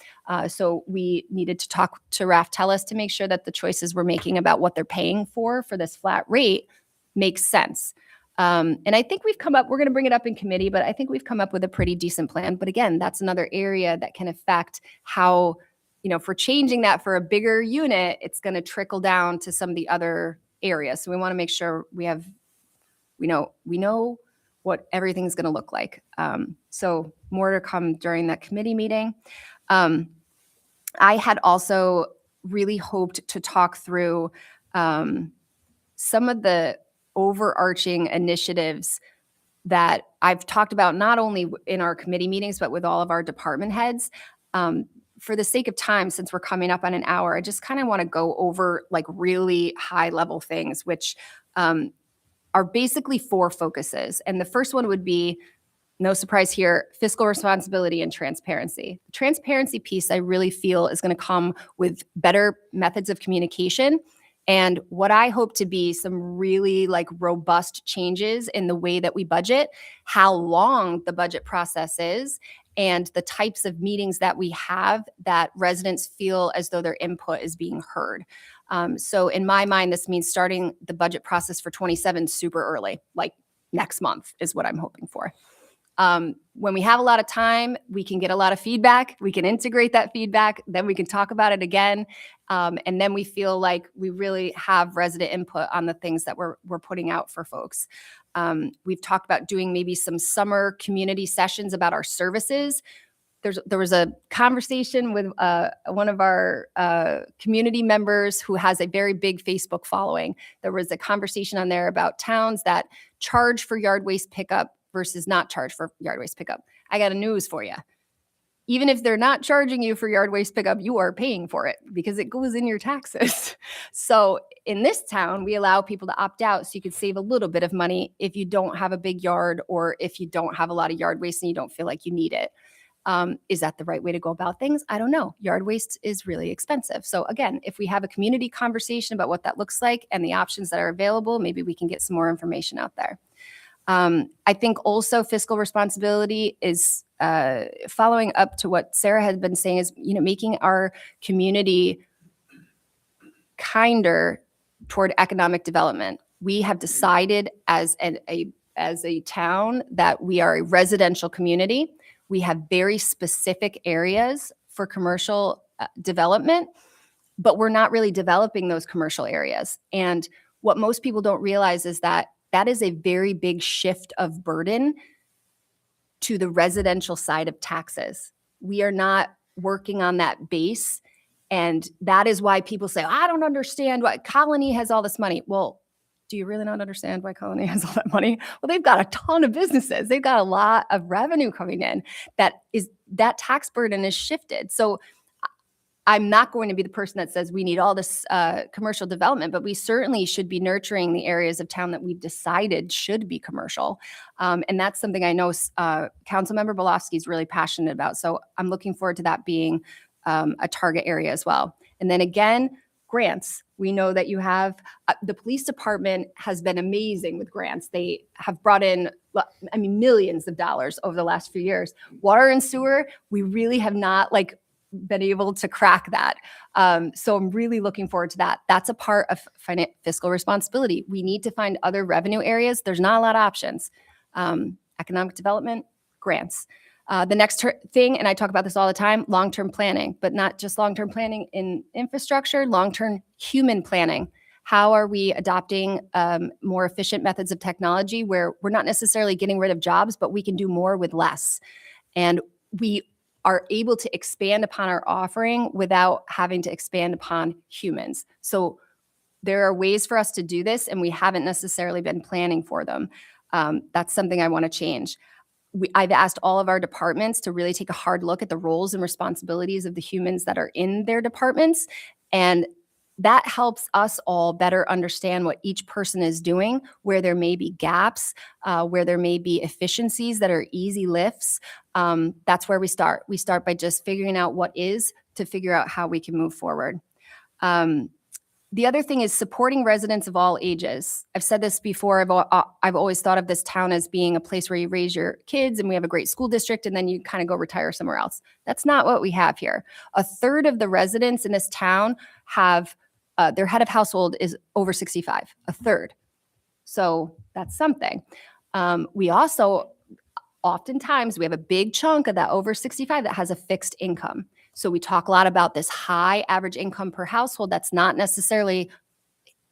So we needed to talk to Raftellus to make sure that the choices we're making about what they're paying for this flat rate makes sense. And I think we're going to bring it up in committee, but I think we've come up with a pretty decent plan. But again, that's another area that can affect how, if we're changing that for a bigger unit, it's going to trickle down to some of the other areas. So we want to make sure we know what everything's going to look like. So more to come during that committee meeting. I had also really hoped to talk through some of the overarching initiatives that I've talked about, not only in our committee meetings, but with all of our department heads. For the sake of time, since we're coming up on an hour, I just kind of want to go over like really high level things, which are basically 4 focuses. And the first one would be, no surprise here, fiscal responsibility and transparency. The transparency piece I really feel is going to come with better methods of communication and what I hope to be some really like robust changes in the way that we budget, how long the budget process is, and the types of meetings that we have that residents feel as though their input is being heard. So in my mind, this means starting the budget process for 27 super early, like next month is what I'm hoping for. When we have a lot of time, we can get a lot of feedback. We can integrate that feedback. Then we can talk about it again. And then we feel like we really have resident input on the things that we're putting out for folks. We've talked about doing maybe some summer community sessions about our services. There was a conversation with one of our community members who has a very big Facebook following. There was a conversation on there about towns that charge for yard waste pickup versus not charge for yard waste pickup. I got a news for you. Even if they're not charging you for yard waste pickup, you are paying for it because it goes in your taxes. So in this town, we allow people to opt out so you could save a little bit of money if you don't have a big yard or if you don't have a lot of yard waste and you don't feel like you need it. Is that the right way to go about things? I don't know. Yard waste is really expensive. So again, if we have a community conversation about what that looks like and the options that are available, maybe we can get some more information out there. I think also fiscal responsibility is following up to what Sarah had been saying is, making our community kinder toward economic development. We have decided as a town that we are a residential community. We have very specific areas for commercial development, but we're not really developing those commercial areas. And what most people don't realize is that is a very big shift of burden to the residential side of taxes. We are not working on that base. And that is why people say, I don't understand why Colony has all this money. Well, do you really not understand why Colony has all that money? Well, they've got a ton of businesses. They've got a lot of revenue coming in. That tax burden is shifted. So I'm not going to be the person that says we need all this commercial development, but we certainly should be nurturing the areas of town that we've decided should be commercial. And that's something I know Councilmember Belofsky is really passionate about. So I'm looking forward to that being a target area as well. And then again, grants. We know that you have, the police department has been amazing with grants. They have brought in, millions of dollars over the last few years. Water and sewer, we really have not been able to crack that. So I'm really looking forward to that. That's a part of fiscal responsibility. We need to find other revenue areas. There's not a lot of options. Economic development, grants. The next thing, and I talk about this all the time, long-term planning, but not just long-term planning in infrastructure, long-term human planning. How are we adopting more efficient methods of technology where we're not necessarily getting rid of jobs, but we can do more with less? And we are able to expand upon our offering without having to expand upon humans. So there are ways for us to do this, and we haven't necessarily been planning for them. That's something I want to change. I've asked all of our departments to really take a hard look at the roles and responsibilities of the humans that are in their departments. And that helps us all better understand what each person is doing, where there may be gaps, where there may be efficiencies that are easy lifts. That's where we start. We start by just figuring out what is to figure out how we can move forward. The other thing is supporting residents of all ages. I've said this before. I've always thought of this town as being a place where you raise your kids and we have a great school district and then you kind of go retire somewhere else. That's not what we have here. A third of the residents in this town have their head of household is over 65, a third. So that's something. We also, oftentimes, we have a big chunk of that over 65 that has a fixed income. So we talk a lot about this high average income per household. That's not necessarily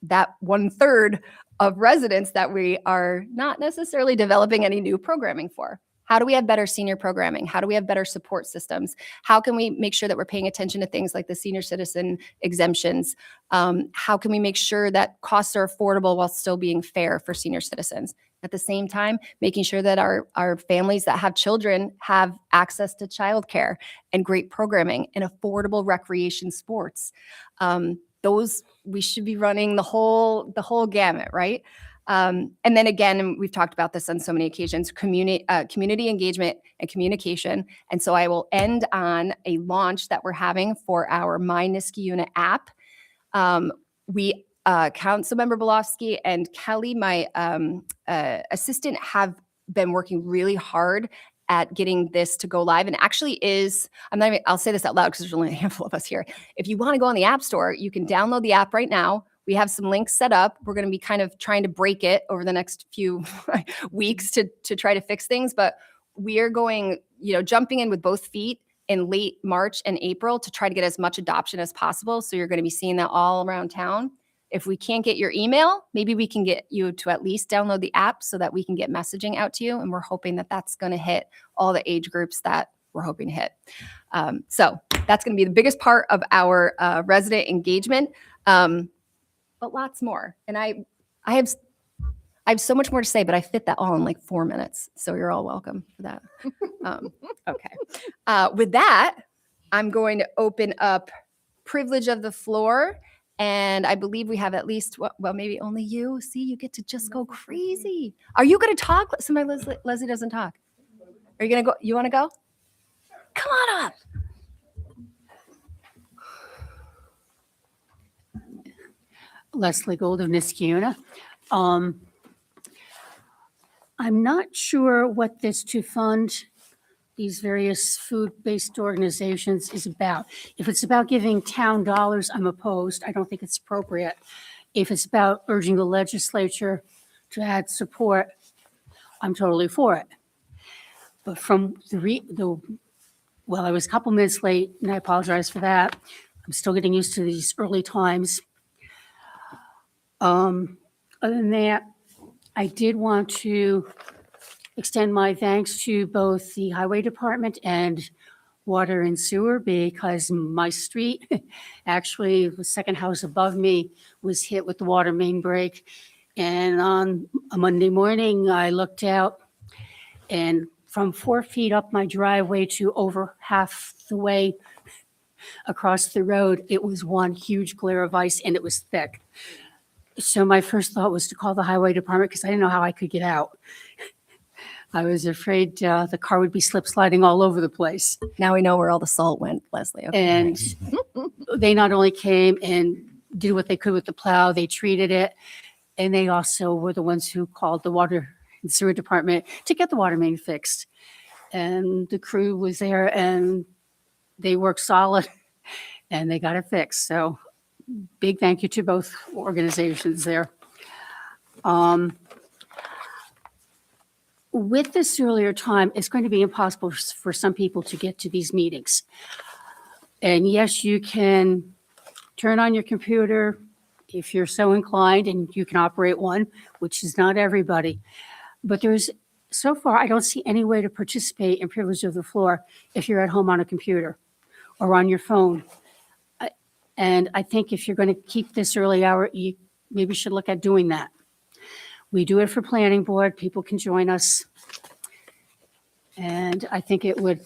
that 1/3 of residents that we are not necessarily developing any new programming for. How do we have better senior programming? How do we have better support systems? How can we make sure that we're paying attention to things like the senior citizen exemptions? How can we make sure that costs are affordable while still being fair for senior citizens? At the same time, making sure that our families that have children have access to childcare and great programming and affordable recreation sports. Those, we should be running the whole gamut, right? And then again, and we've talked about this on so many occasions, community engagement and communication. And so I will end on a launch that we're having for our My Niskayuna app. Councilmember Belofsky and Kelly, my assistant, have been working really hard at getting this to go live, and actually is, I'll say this out loud because there's only a handful of us here. If you want to go on the App Store, you can download the app right now. We have some links set up. We're going to be kind of trying to break it over the next few weeks to try to fix things, but we are going, jumping in with both feet in late March and April to try to get as much adoption as possible. So you're going to be seeing that all around town. If we can't get your email, maybe we can get you to at least download the app so that we can get messaging out to you. And we're hoping that that's going to hit all the age groups that we're hoping to hit. So that's going to be the biggest part of our resident engagement, but lots more. And I have so much more to say, but I fit that all in like 4 minutes. So you're all welcome for that. Okay. With that, I'm going to open up privilege of the floor. And I believe we have at least, well, maybe only you. See, you get to just go crazy. Are you going to talk? Somebody, Leslie doesn't talk. Are you going to go? You want to go? Come on up. Leslie Gold of Niskayuna. I'm not sure what this to fund these various food-based organizations is about. If it's about giving town dollars, I'm opposed. I don't think it's appropriate. If it's about urging the legislature to add support, I'm totally for it. But from well, I was a couple minutes late, and I apologize for that. I'm still getting used to these early times. Other than that, I did want to extend my thanks to both the highway department and water and sewer, because my street, actually the second house above me, was hit with the water main break. And on a Monday morning, I looked out, and from 4 feet up my driveway to over half the way across the road, it was one huge glare of ice, and it was thick. So my first thought was to call the highway department because I didn't know how I could get out. I was afraid the car would be slip sliding all over the place. Now we know where all the salt went, Leslie. Okay. And they not only came and did what they could with the plow, they treated it, and they also were the ones who called the water and sewer department to get the water main fixed. And the crew was there, and they worked solid and they got it fixed. So big thank you to both organizations there. With this earlier time, it's going to be impossible for some people to get to these meetings. And yes, you can turn on your computer if you're so inclined, and you can operate one, which is not everybody. But so far, I don't see any way to participate in privilege of the floor if you're at home on a computer or on your phone. And I think if you're going to keep this early hour, you maybe should look at doing that. We do it for planning board. People can join us. And I think it would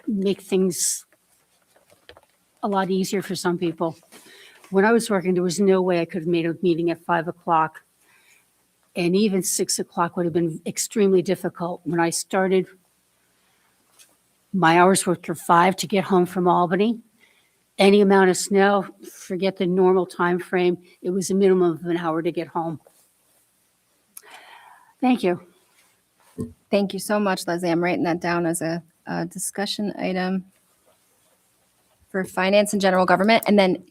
make things a lot easier for some people. When I was working, there was no way I could have made a meeting at 5 o'clock. And even 6 o'clock would have been extremely difficult. When I started, my hours were for 5 to get home from Albany. Any amount of snow, forget the normal time frame. It was a minimum of an hour to get home. Thank you. Thank you so much, Leslie. I'm writing that down as a discussion item for finance and general government. And then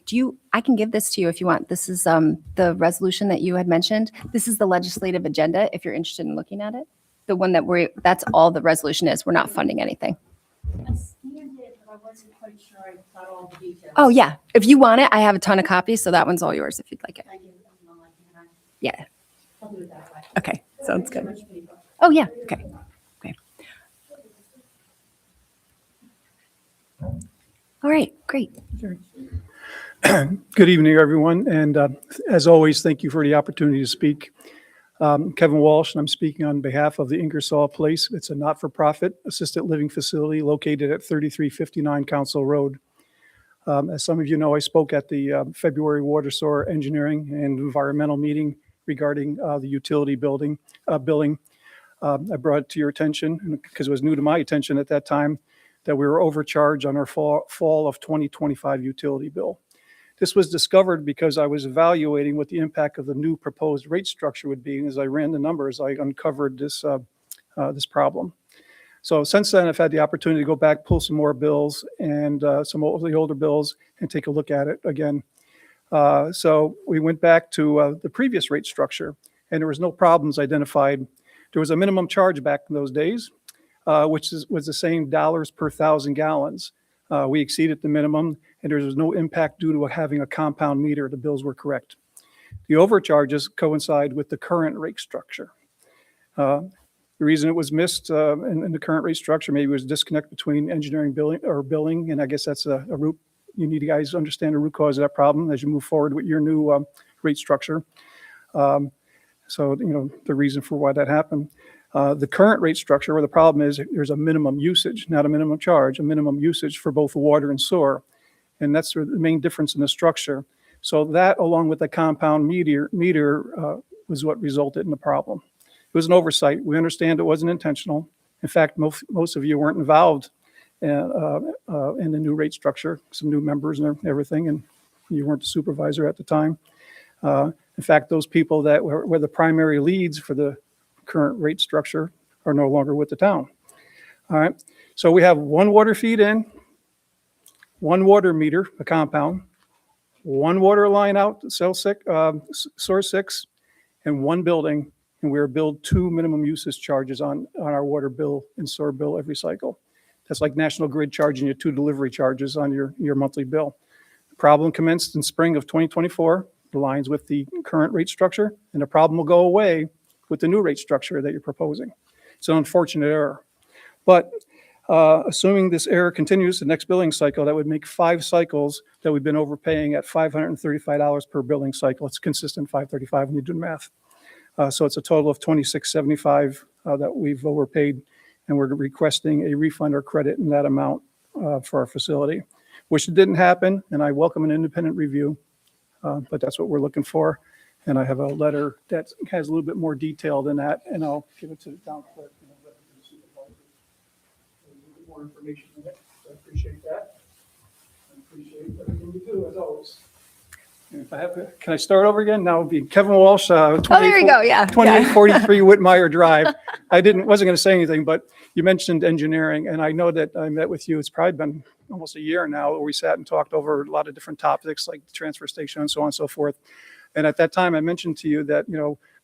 I can give this to you if you want. This is the resolution that you had mentioned. This is the legislative agenda, if you're interested in looking at it. The one that's all the resolution is. We're not funding anything. I scanned it, but I wasn't quite sure I got all the details. Oh, yeah. If you want it, I have a ton of copies, so that one's all yours if you'd like it. Yeah. I'll do it that way. Okay. Sounds good. Much paper. Oh, yeah. Okay. Okay. All right. Great. Good evening, everyone, and as always, thank you for the opportunity to speak. Kevin Walsh, and I'm speaking on behalf of the Ingersoll Place. It's a not-for-profit assisted living facility located at 3359 Council Road. As some of you know, I spoke at the February Water Sewer Engineering and Environmental meeting regarding the utility billing. I brought it to your attention, because it was new to my attention at that time, that we were overcharged on our fall of 2025 utility bill. This was discovered because I was evaluating what the impact of the new proposed rate structure would be. And as I ran the numbers, I uncovered this problem. So since then, I've had the opportunity to go back, pull some more bills and some of the older bills and take a look at it again. So we went back to the previous rate structure, and there was no problems identified. There was a minimum charge back in those days, which was the same dollars per 1,000 gallons. We exceeded the minimum, and there was no impact due to having a compound meter. The bills were correct. The overcharges coincide with the current rate structure. The reason it was missed in the current rate structure, maybe it was a disconnect between engineering billing, and I guess that's a root. You need to guys understand the root cause of that problem as you move forward with your new rate structure. So, the reason for why that happened. The current rate structure, where the problem is, there's a minimum usage, not a minimum charge, a minimum usage for both water and sewer. And that's the main difference in the structure. So that, along with the compound meter was what resulted in the problem. It was an oversight. We understand it wasn't intentional. In fact, most of you weren't involved in the new rate structure, some new members and everything, and you weren't the supervisor at the time. In fact, those people that were the primary leads for the current rate structure are no longer with the town. All right, so we have one water feed in, one water meter, a compound, one water line out, source 6, and one building, and we are billed 2 minimum usage charges on our water bill and sewer bill every cycle. That's like National Grid charging you 2 delivery charges on your monthly bill. The problem commenced in spring of 2024, aligns with the current rate structure, and the problem will go away with the new rate structure that you're proposing. It's an unfortunate error. But assuming this error continues the next billing cycle, that would make 5 cycles that we've been overpaying at $535 per billing cycle. It's consistent $535 when you do the math. So it's a total of $2675 that we've overpaid, and we're requesting a refund or credit in that amount for our facility, which didn't happen, and I welcome an independent review, but that's what we're looking for. And I have a letter that has a little bit more detail than that, and I'll give it to the town clerk. And I'll let the supervisor. A little bit more information in it. So I appreciate that. I appreciate everything you do, as always. If I have, can I start over again? Now it'd be Kevin Walsh, Oh, there you go. Yeah. 2843 Whitmire Drive. Wasn't going to say anything, but you mentioned engineering, and I know that I met with you, it's probably been almost a year now, where we sat and talked over a lot of different topics like the transfer station and so on and so forth. And at that time, I mentioned to you that,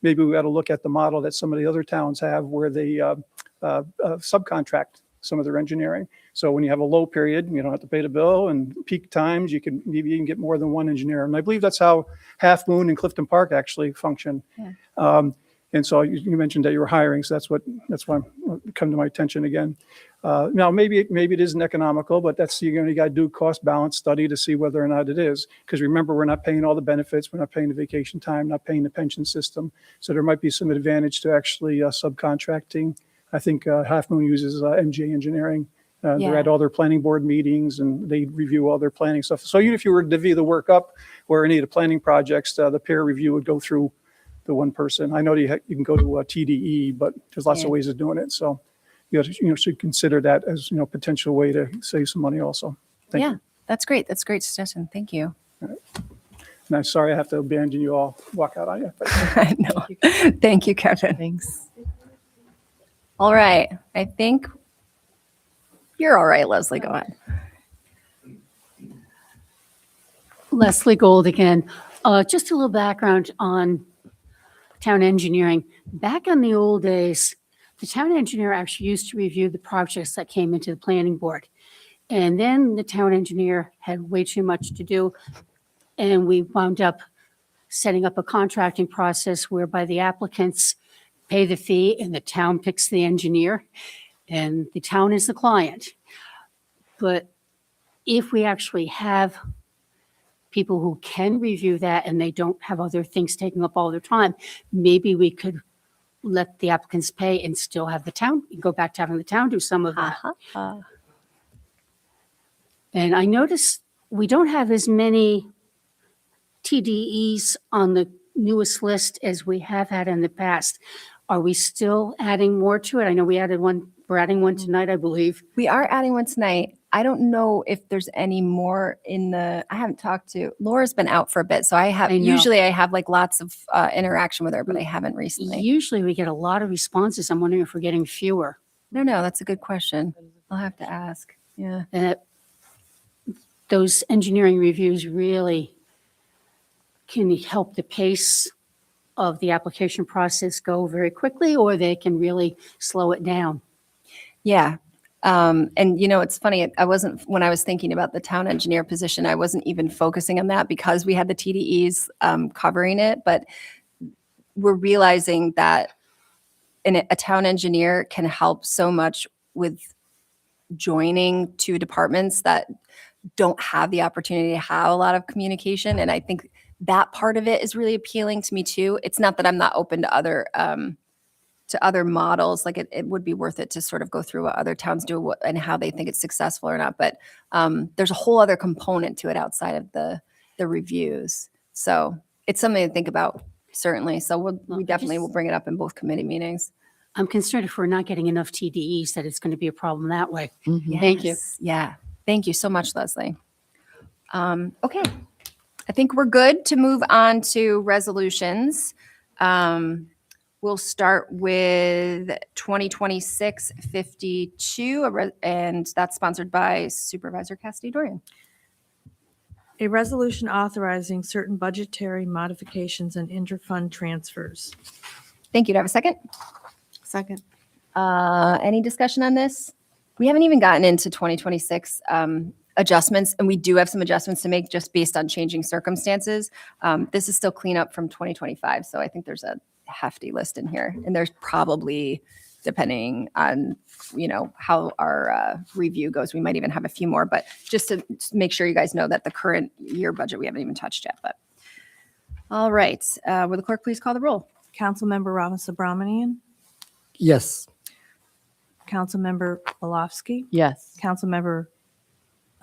maybe we got to look at the model that some of the other towns have where they subcontract some of their engineering. So when you have a low period, you don't have to pay the bill, and peak times, you can maybe even get more than one engineer. And I believe that's how Half Moon and Clifton Park actually function. Yeah. And so you mentioned that you were hiring, so that's why it come to my attention again. Now, maybe it isn't economical, but that's, you got to do a cost balance study to see whether or not it is. Because remember, we're not paying all the benefits, we're not paying the vacation time, not paying the pension system. So there might be some advantage to actually subcontracting. I think Half Moon uses MJ Engineering. They're Yeah. at all their planning board meetings, and they review all their planning stuff. So even if you were to divvy the work up, or any of the planning projects, the peer review would go through the one person. I know you can go to TDE, but there's lots Yeah. of ways of doing it. So should consider that as potential way to save some money also. Thank Yeah, you. that's great. That's a great suggestion. Thank you. And I'm sorry I have to abandon you all, walk out on you. But No. Thank you, Kevin. Thanks. All right. I think you're all right, Leslie. Go ahead. Leslie Gold again. Just a little background on town engineering. Back in the old days, the town engineer actually used to review the projects that came into the planning board. And then the town engineer had way too much to do. And we wound up setting up a contracting process whereby the applicants pay the fee and the town picks the engineer, and the town is the client. But if we actually have people who can review that and they don't have other things taking up all their time, maybe we could let the applicants pay and still have the town, go back to having the town do some of that. Uh-huh. And I noticed we don't have as many TDEs on the newest list as we have had in the past. Are we still adding more to it? I know we're adding one tonight, I believe. We are adding one tonight. I don't know if there's any more I haven't talked to, Laura's been out for a bit, so I know. usually I have like lots of interaction with her, but I haven't recently. Usually we get a lot of responses. I'm wondering if we're getting fewer. No, that's a good question. I'll have to ask. Yeah. And those engineering reviews really can help the pace of the application process go very quickly, or they can really slow it down. Yeah. And it's funny. When I was thinking about the town engineer position, I wasn't even focusing on that because we had the TDEs covering it. But we're realizing that a town engineer can help so much with joining two departments that don't have the opportunity to have a lot of communication. And I think that part of it is really appealing to me too. It's not that I'm not open to other models. Like it would be worth it to sort of go through what other towns do and how they think it's successful or not. But there's a whole other component to it outside of the reviews. So it's something to think about, certainly. So we definitely will bring it up in both committee meetings. I'm concerned if we're not getting enough TDEs, that it's going to be a problem that way. Thank you. Yes. Yeah. Thank you so much, Leslie. Okay. I think we're good to move on to resolutions. We'll start with 2026-52, and that's sponsored by Supervisor Cassidy Dorian. A resolution authorizing certain budgetary modifications and interfund transfers. Thank you. Do I have a second? Second. Any discussion on this? We haven't even gotten into 2026 adjustments, and we do have some adjustments to make just based on changing circumstances. This is still cleanup from 2025, so I think there's a hefty list in here, and there's probably, depending on how our review goes, we might even have a few more. But just to make sure you guys know that the current year budget we haven't even touched yet. But all right, will the clerk please call the roll? Councilmember Ramasubramanian, Yes. Councilmember Belofsky, Yes. Councilmember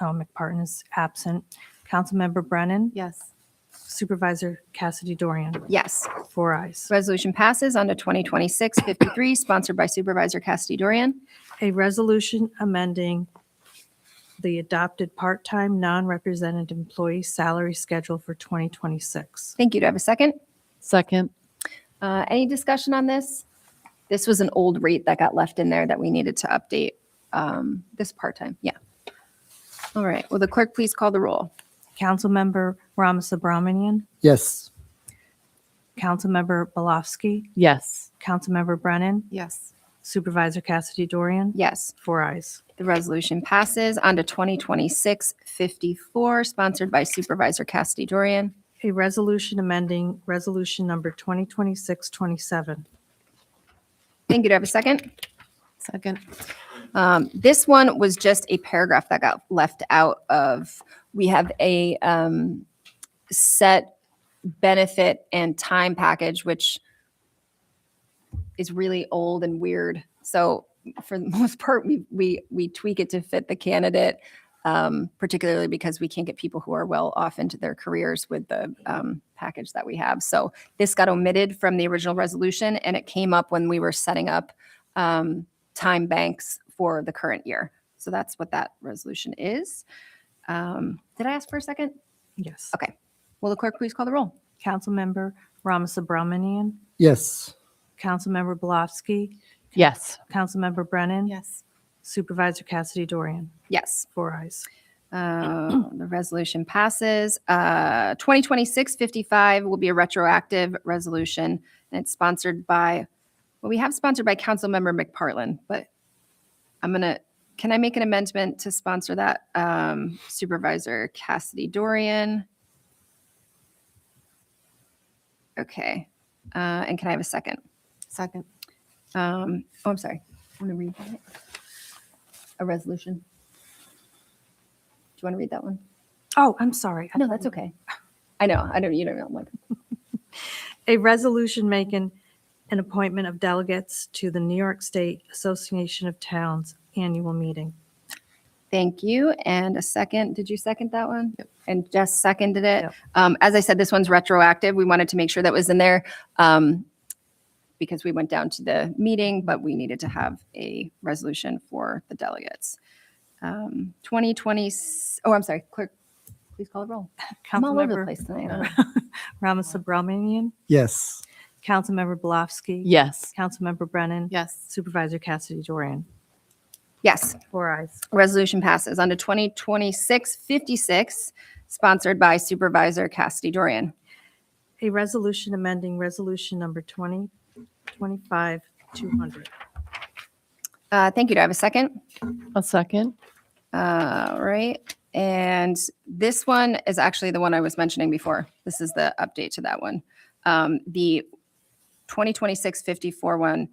McPartin is absent, Councilmember Brennan, Yes. Supervisor Cassidy Dorian, Yes. 4 ayes. Resolution passes on to 2026-53, sponsored by Supervisor Cassidy Dorian. A resolution amending the adopted part-time, non-represented employee salary schedule for 2026. Thank you. Do I have a second? Second. Any discussion on this? This was an old rate that got left in there that we needed to update. This part-time, yeah. All right, will the clerk please call the roll? Councilmember Ramasubramanian, Yes. Councilmember Balofsky, Yes. Councilmember Brennan, Yes. Supervisor Cassidy Dorian, Yes, 4 ayes. the resolution passes. On to 2026-54, sponsored by Supervisor Cassidy Dorian. A resolution amending Resolution Number 2026-27. Thank you. Do I have a second? Second. This one was just a paragraph that got left out of, we have a set benefit and time package, which is really old and weird. So for the most part, we tweak it to fit the candidate, particularly because we can't get people who are well off into their careers with the package that we have. So this got omitted from the original resolution, and it came up when we were setting up time banks for the current year. So that's what that resolution is. Did I ask for a second? Yes. Okay. Will the clerk please call the roll? Councilmember Ramasubramanian, Yes. Councilmember Balofsky, Yes. Councilmember Brennan, Yes. Supervisor Cassidy Dorian, Yes. 4 ayes. The resolution passes. 2026-55 will be a retroactive resolution, and it's sponsored by, well, we have sponsored by Councilmember McPartlin, but can I make an amendment to sponsor that? Supervisor Cassidy Dorian. Okay. And can I have a second? Second. I'm sorry. Want to read that? A resolution. Do you want to read that one? Oh, I'm sorry. No, that's okay. I know. You don't know. I'm like, A resolution making an appointment of delegates to the New York State Association of Towns annual meeting. thank you. And a second. Did you second that one? Yep. And Jess seconded it. Yep. As I said, this one's retroactive. We wanted to make sure that was in there because we went down to the meeting, but we needed to have a resolution for the delegates. 2020. Oh, I'm sorry. Clerk, please call the roll. I'm all over the Councilmember place tonight. Ramasubramanian, Yes. Councilmember Balofsky, Yes. Councilmember Brennan, Yes. Supervisor Cassidy Dorian, Yes. 4 ayes. Resolution passes. On to 2026-56, sponsored by Supervisor Cassidy Dorian. A resolution amending Resolution Number 2025-200. Thank you. Do I have a second? A second. All right. And this one is actually the one I was mentioning before. This is the update to that one. The 2026-54 one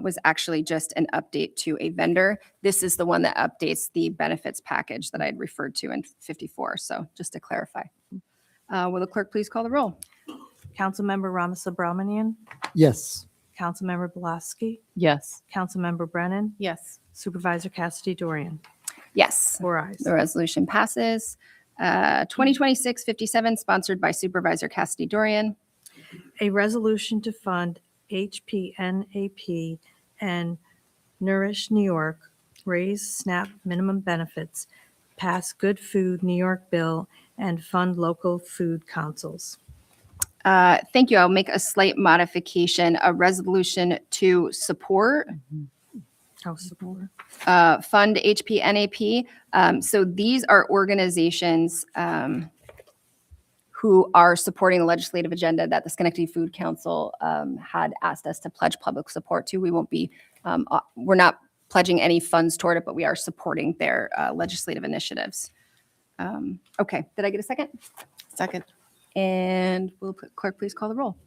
was actually just an update to a vendor. This is the one that updates the benefits package that I'd referred to in 54. So just to clarify. Will the clerk please call the roll? Councilmember Ramasubramanian, Yes. Councilmember Balofsky, Yes. Councilmember Brennan, Yes. Supervisor Cassidy Dorian, Yes. 4 ayes. The resolution passes. 2026-57, sponsored by Supervisor Cassidy Dorian. A resolution to fund HPNAP and Nourish New York, raise SNAP minimum benefits, pass Good Food New York bill, and fund local food councils. Thank you. I'll make a slight modification, a resolution to support Oh, support. fund HPNAP. So these are organizations who are supporting the legislative agenda that the Schenectady Food Council had asked us to pledge public support to. We won't be, we're not pledging any funds toward it, but we are supporting their legislative initiatives. Okay, did I get a second? Second. And will clerk please call the roll?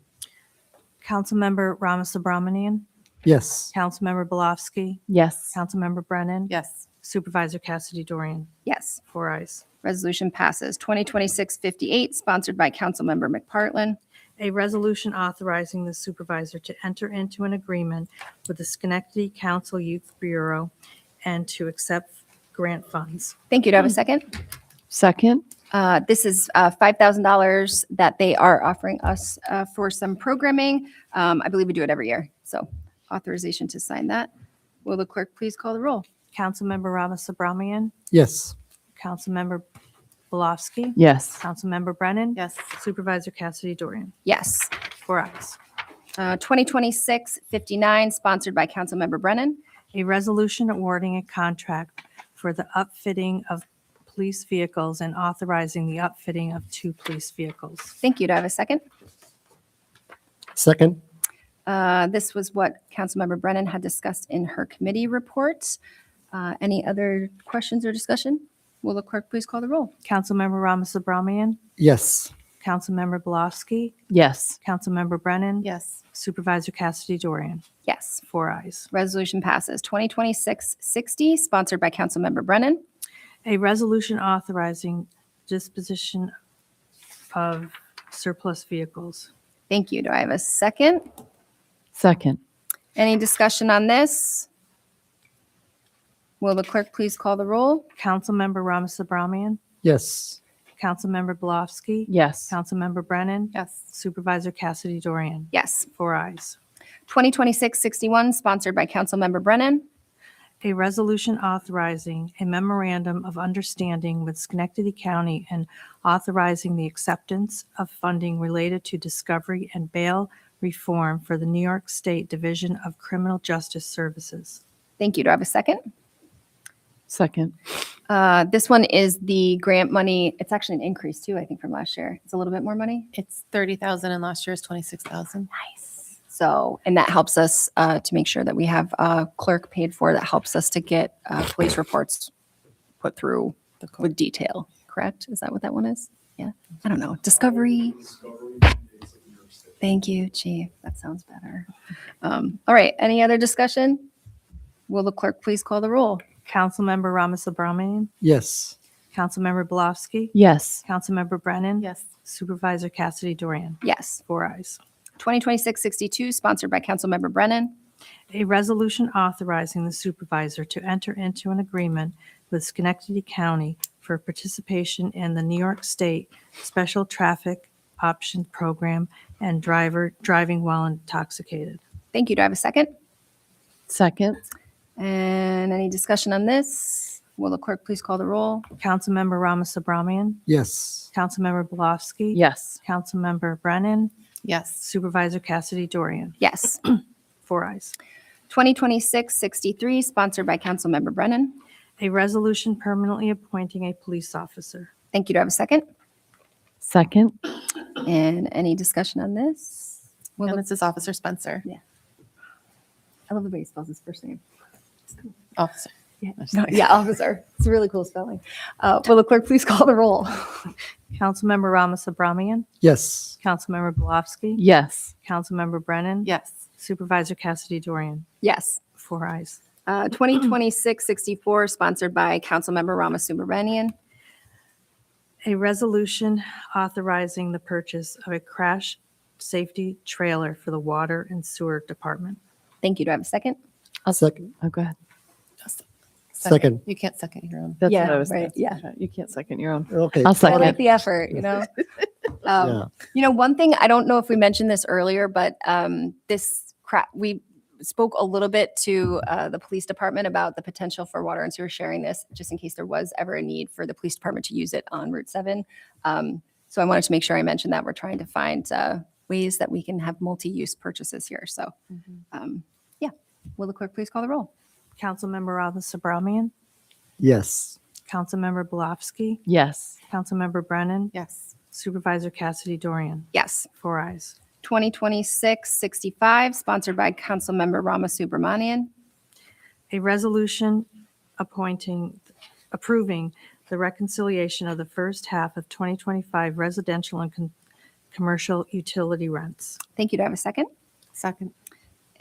Councilmember Ramasubramanian, Yes. Councilmember Balofsky, Yes. Councilmember Brennan, Yes. Supervisor Cassidy Dorian, Yes. 4 ayes. Resolution passes. 2026-58, sponsored by Councilmember McPartlin. A resolution authorizing the supervisor to enter into an agreement with the Schenectady Council Youth Bureau and to accept grant funds. Thank you. Do I have a second? Second. This is $5,000 that they are offering us for some programming. I believe we do it every year. So authorization to sign that. Will the clerk please call the roll? Councilmember Ramasubramanian, Yes. Councilmember Belofsky. Yes. Councilmember Brennan. Yes. Supervisor Cassidy Dorian. Yes. 4 ayes. 2026-59, sponsored by Councilmember Brennan. A resolution awarding a contract for the upfitting of police vehicles and authorizing the upfitting of 2 police vehicles. Thank you. Do I have a second? Second. This was what Councilmember Brennan had discussed in her committee report. Any other questions or discussion? Will the clerk please call the roll? Councilmember Ramasubramanian, Yes. Councilmember Belofsky, Yes. Councilmember Brennan. Yes. Supervisor Cassidy Dorian. Yes. 4 ayes. Resolution passes. 2026-60, sponsored by Councilmember Brennan. A resolution authorizing disposition of surplus vehicles. Thank you. Do I have a second? Second. Any discussion on this? Will the clerk please call the roll? Councilmember Ramasubramanian, Yes. Councilmember Belofsky. Yes. Councilmember Brennan. Yes. Supervisor Cassidy Dorian. Yes. 4 ayes. 2026-61, sponsored by Councilmember Brennan. A resolution authorizing a memorandum of understanding with Schenectady County and authorizing the acceptance of funding related to discovery and bail reform for the New York State Division of Criminal Justice Services. Thank you. Do I have a second? Second. This one is the grant money. It's actually an increase too, I think, from last year. It's a little bit more money. It's 30,000 and last year's 26,000. Nice. So, and that helps us to make sure that we have a clerk paid for that helps us to get police reports put through with detail. Correct? Is that what that one is? Yeah. I don't know. Discovery. Thank you, Chief. That sounds better. All right. Any other discussion? Will the clerk please call the roll? Councilmember Ramasubramanian, Yes. Councilmember Belofsky, Yes. Councilmember Brennan. Yes. Supervisor Cassidy Dorian. Yes. 4 ayes. 2026-62, sponsored by Councilmember Brennan. A resolution authorizing the supervisor to enter into an agreement with Schenectady County for participation in the New York State Special Traffic Option Program and driving while intoxicated. Thank you. Do I have a second? Second. And any discussion on this? Will the clerk please call the roll? Councilmember Ramasubramanian, Yes. Councilmember Belofsky. Yes. Councilmember Brennan, Yes. Supervisor Cassidy Dorian. Yes. 4 ayes. 2026-63, sponsored by Councilmember Brennan. A resolution permanently appointing a police officer. Thank you. Do I have a second? Second. And any discussion on this? Will And the- this is Officer Spencer. I love the way he spells his first name. Officer. Yeah, officer. It's a really cool spelling. Will the clerk please call the roll? Councilmember Ramasubramanian, Yes. Councilmember Belofsky. Yes. Councilmember Brennan. Yes. Supervisor Cassidy Dorian. Yes. 4 ayes. 2026-64, sponsored by Councilmember Ramasubramanian. A resolution authorizing the purchase of a crash safety trailer for the Water and Sewer Department. Thank you. Do I have a second? Second. Oh, go ahead. Second. You can't second your own. That's Yeah, what I was right, thinking. yeah. You can't second your own. Okay. I'll I second. like the effort, you know? Yeah. One thing, I don't know if we mentioned this earlier, but we spoke a little bit to the police department about the potential for water and sewer sharing this, just in case there was ever a need for the police department to use it on Route 7. So I wanted to make sure I mentioned that we're trying to find ways that we can have multi-use purchases here. So, yeah. Will the clerk please call the roll? Councilmember Ramasubramanian, Yes. Councilmember Belofsky, Yes. Councilmember Brennan, Yes. Supervisor Cassidy Dorian. Yes. 4 ayes. 2026-65, sponsored by Councilmember Ramasubramanian. A resolution approving the reconciliation of the first half of 2025 residential and commercial utility rents. Thank you. Do I have a second? Second.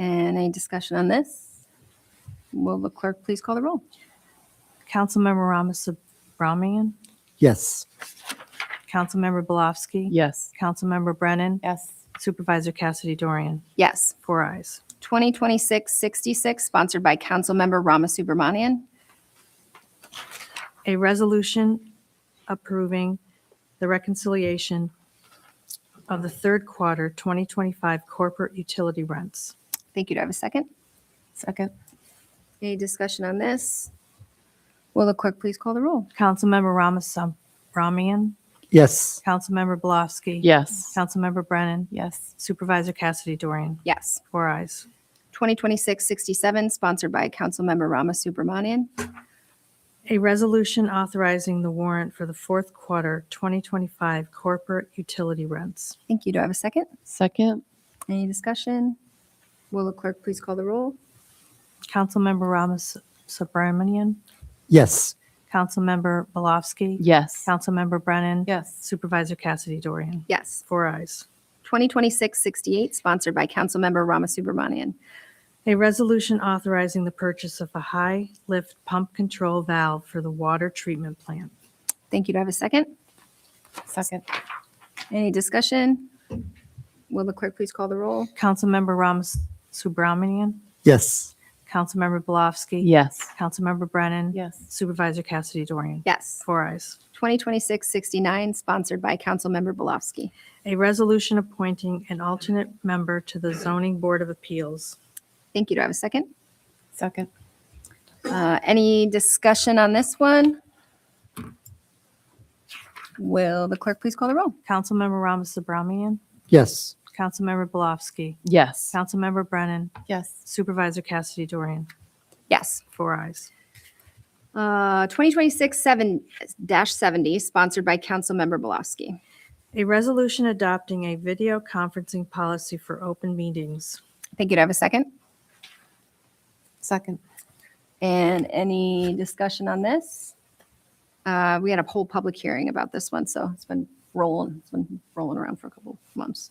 And any discussion on this? Will the clerk please call the roll? Councilmember Ramasubramanian, Yes. Councilmember Belofsky. Yes. Councilmember Brennan, Yes. Supervisor Cassidy Dorian. Yes. 4 ayes. 2026-66, sponsored by Councilmember Ramasubramanian. A resolution approving the reconciliation of the third quarter 2025 corporate utility rents. Thank you. Do I have a second? Second. Any discussion on this? Will the clerk please call the roll? Councilmember Ramian, Yes. Councilmember Belofsky. Yes. Councilmember Brennan, Yes. Supervisor Cassidy Dorian, Yes. 4 eyes. 2026-67, sponsored by Councilmember Rama Subramanian. A resolution authorizing the warrant for the fourth quarter 2025 corporate utility rents. Thank you. Do I have a second? Second. Any discussion? Will the clerk please call the roll? Councilmember Ramos Subramanian, Yes. Councilmember Belofsky. Yes. Councilmember Brennan. Yes. Supervisor Cassidy Dorian, Yes. 4 eyes. 2026-68, sponsored by Councilmember Rama Subramanian. A resolution authorizing the purchase of a high lift pump control valve for the water treatment plant. Thank you. Do I have a second? Second. Any discussion? Will the clerk please call the roll? Councilmember Ramos Subramanian, Yes. Councilmember Belofsky. Yes. Councilmember Brennan. Yes. Supervisor Cassidy Dorian, Yes. 4 eyes. 2026-69, sponsored by Councilmember Belofsky. A resolution appointing an alternate member to the Zoning Board of Appeals. Thank you. Do I have a second? Second. Any discussion on this one? Will the clerk please call the roll? Councilmember Ramos Subramanian, Yes. Councilmember Belofsky. Yes. Councilmember Brennan. Yes. Supervisor Cassidy Dorian, Yes. 4 eyes. 2026-70, sponsored by Councilmember Belofsky. A resolution adopting a video conferencing policy for open meetings. Thank you. Do I have a second? Second. And any discussion on this? We had a whole public hearing about this one, so it's been rolling around for a couple months.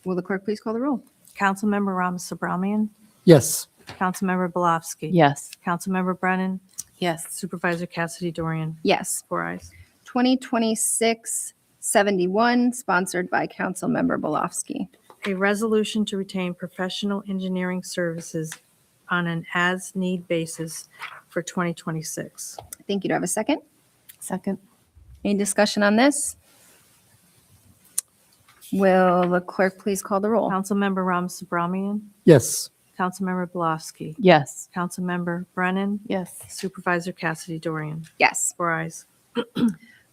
Will the clerk please call the roll? Councilmember Ramos Subramanian, Yes. Councilmember Belofsky. Yes. Councilmember Brennan, Yes. Supervisor Cassidy Dorian, Yes. 4 eyes. 2026-71, sponsored by Councilmember Belofsky. A resolution to retain professional engineering services on an as-need basis for 2026. Thank you. Do I have a second? Second. Any discussion on this? Will the clerk please call the roll? Councilmember Ramos Subramanian, Yes. Councilmember Belofsky. Yes. Councilmember Brennan, Yes. Supervisor Cassidy Dorian, Yes. 4 eyes.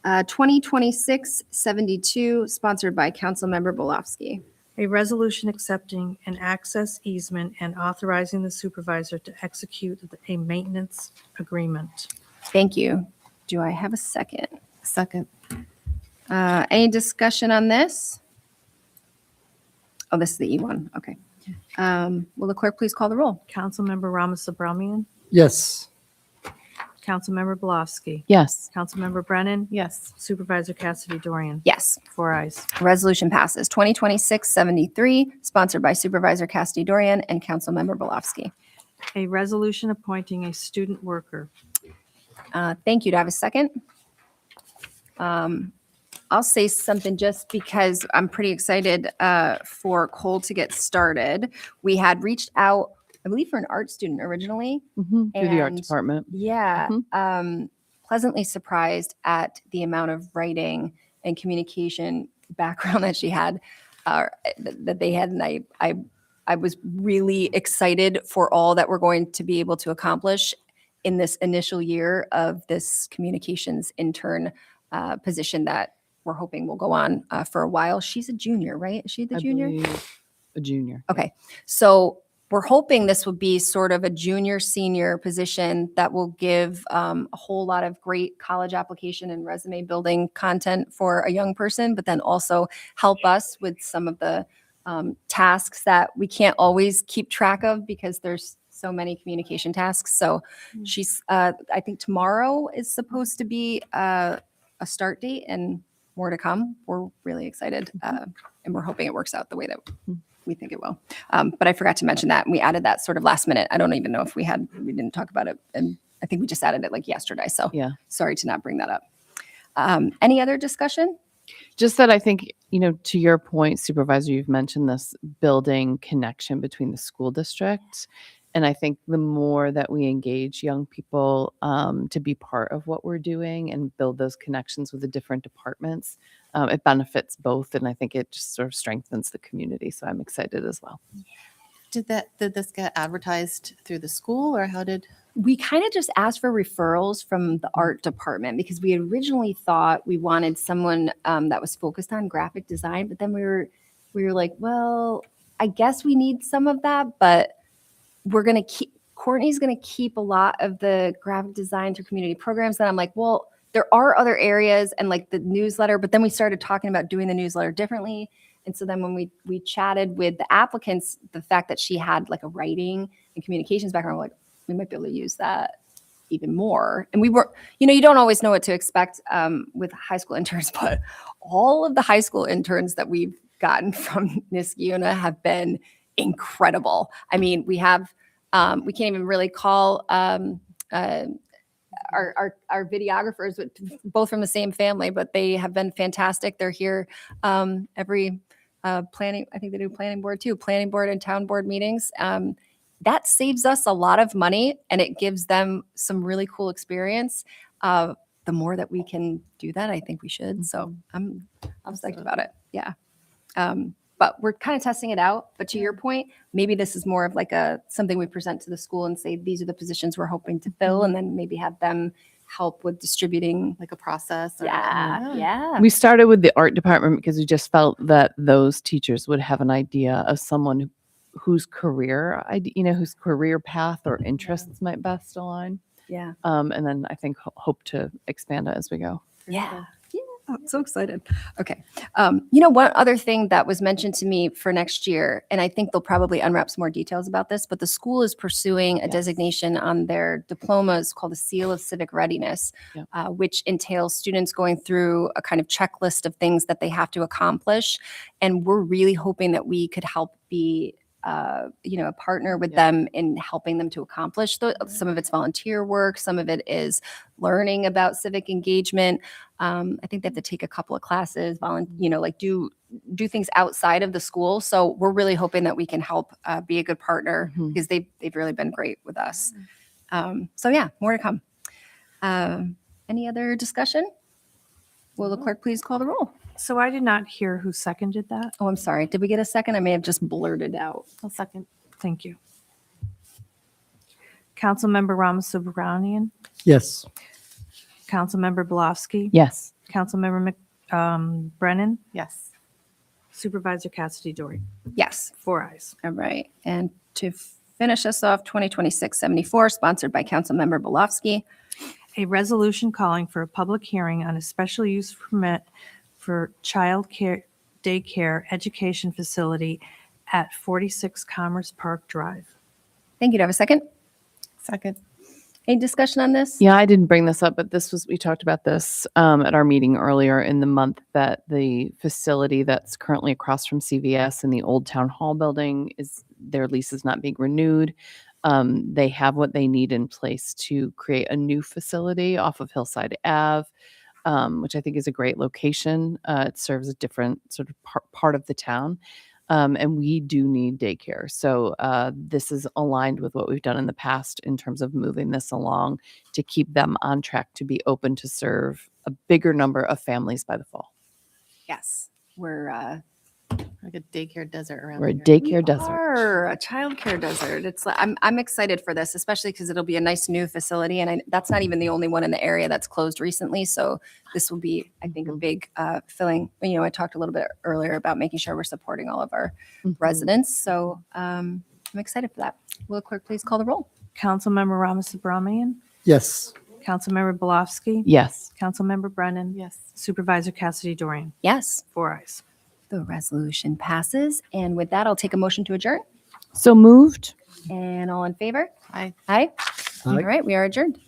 2026-72, sponsored by Councilmember Belofsky. A resolution accepting an access easement and authorizing the supervisor to execute a maintenance agreement. Thank you. Do I have a second? Second. Any discussion on this? Oh, this is the E1. Okay. Will the clerk please call the roll? Councilmember Ramos Subramanian, Yes. Councilmember Belofsky. Yes. Councilmember Brennan, Yes. Supervisor Cassidy Dorian, Yes. 4 eyes. Resolution passes. 2026-73, sponsored by Supervisor Cassidy Dorian and Councilmember Belofsky. A resolution appointing a student worker. Thank you. Do I have a second? I'll say something just because I'm pretty excited for Cole to get started. We had reached out, I believe, for an art student originally. Through the art And- department. Yeah. Pleasantly surprised at the amount of writing and communication background that she had, that they had. And I was really excited for all that we're going to be able to accomplish in this initial year of this communications intern position that we're hoping will go on for a while. She's a junior, right? Is she the I junior? believe a junior. Okay, so we're hoping this will be sort of a junior senior position that will give a whole lot of great college application and resume building content for a young person, but then also help us with some of the tasks that we can't always keep track of because there's so many communication tasks. So she's, I think tomorrow is supposed to be a start date and more to come. We're really excited and we're hoping it works out the way that we think it will. But I forgot to mention that. We added that sort of last minute. I don't even know if we didn't talk about it. And I think we just added it like yesterday. So Yeah. sorry to not bring that up. Any other discussion? Just that I think, to your point, Supervisor, you've mentioned this building connection between the school district. And I think the more that we engage young people to be part of what we're doing and build those connections with the different departments, it benefits both. And I think it just sort of strengthens the community. So I'm excited as well. Did this get advertised through the school or how did? We kind of just asked for referrals from the art department because we originally thought we wanted someone that was focused on graphic design, but then we were like, well, I guess we need some of that, but Courtney's gonna keep a lot of the graphic design through community programs. And I'm like, well, there are other areas and like the newsletter, but then we started talking about doing the newsletter differently. And so then when we chatted with the applicants, the fact that she had like a writing and communications background, we're like, we might be able to use that even more. And we were, you don't always know what to expect with high school interns, but all of the high school interns that we've gotten from Niskayuna have been incredible. I mean, we have, we can't even really call our videographers, both from the same family, but they have been fantastic. They're here every planning, I think they do planning board too, planning board and town board meetings. That saves us a lot of money and it gives them some really cool experience. The more that we can do that, I think we should. So I'm psyched about it. Yeah. But we're kind of testing it out. But to your point, maybe this is more of like something we present to the school and say, these are the positions we're hoping to fill, and then maybe have them help with distributing. Like a process? Or Yeah. We started with the art department because we just felt that those teachers would have an idea of someone whose career, whose career path or interests might best align. Yeah. And then I think hope to expand it as we go. Yeah. I'm so excited. Okay. One other thing that was mentioned to me for next year, and I think they'll probably unwrap some more details about this, but the school is pursuing a designation on their diplomas called the Seal of Civic Readiness, Yep. Which entails students going through a kind of checklist of things that they have to accomplish. And we're really hoping that we could help be a partner with them in helping them to accomplish some of it's volunteer work. Some of it is learning about civic engagement. I think they have to take a couple of classes, do things outside of the school. So we're really hoping that we can help be a good partner because they've really been great with us. So yeah, more to come. Any other discussion? Will the clerk please call the roll? So I did not hear who seconded that. Oh, I'm sorry. Did we get a second? I may have just blurted out. I'll second. Thank you. Councilmember Ramasubramanian, Yes. Councilmember Belofsky, Yes. Councilmember Brennan, Yes. Supervisor Cassidy Dorian. Yes. 4 ayes. All right. And to finish us off, 2026-74, sponsored by Councilmember Belofsky. A resolution calling for a public hearing on a special use permit for child care daycare education facility at 46 Commerce Park Drive. Thank you. Do I have a second? Second. Any discussion on this? Yeah, I didn't bring this up, but we talked about this at our meeting earlier in the month, that the facility that's currently across from CVS in the old town hall building, their lease is not being renewed. They have what they need in place to create a new facility off of Hillside Ave, which I think is a great location. It serves a different sort of part of the town. And we do need daycare. So this is aligned with what we've done in the past in terms of moving this along to keep them on track to be open to serve a bigger number of families by the fall. Yes. We're Like a daycare desert around We're a here. daycare desert. are a childcare desert. It's I'm excited for this, especially because it'll be a nice new facility, and that's not even the only one in the area that's closed recently. So this will be, I think, a big filling. I talked a little bit earlier about making sure we're supporting all of our residents. So I'm excited for that. Will the clerk please call the roll? Councilmember Ramasubramanian, Yes. Councilmember Belofsky, Yes. Councilmember Brennan, Yes. Supervisor Cassidy Dorian. Yes, 4 ayes. the resolution passes. And with that, I'll take a motion to adjourn. So moved. And all in favor? Aye. Aye. Aye. All right, we are adjourned.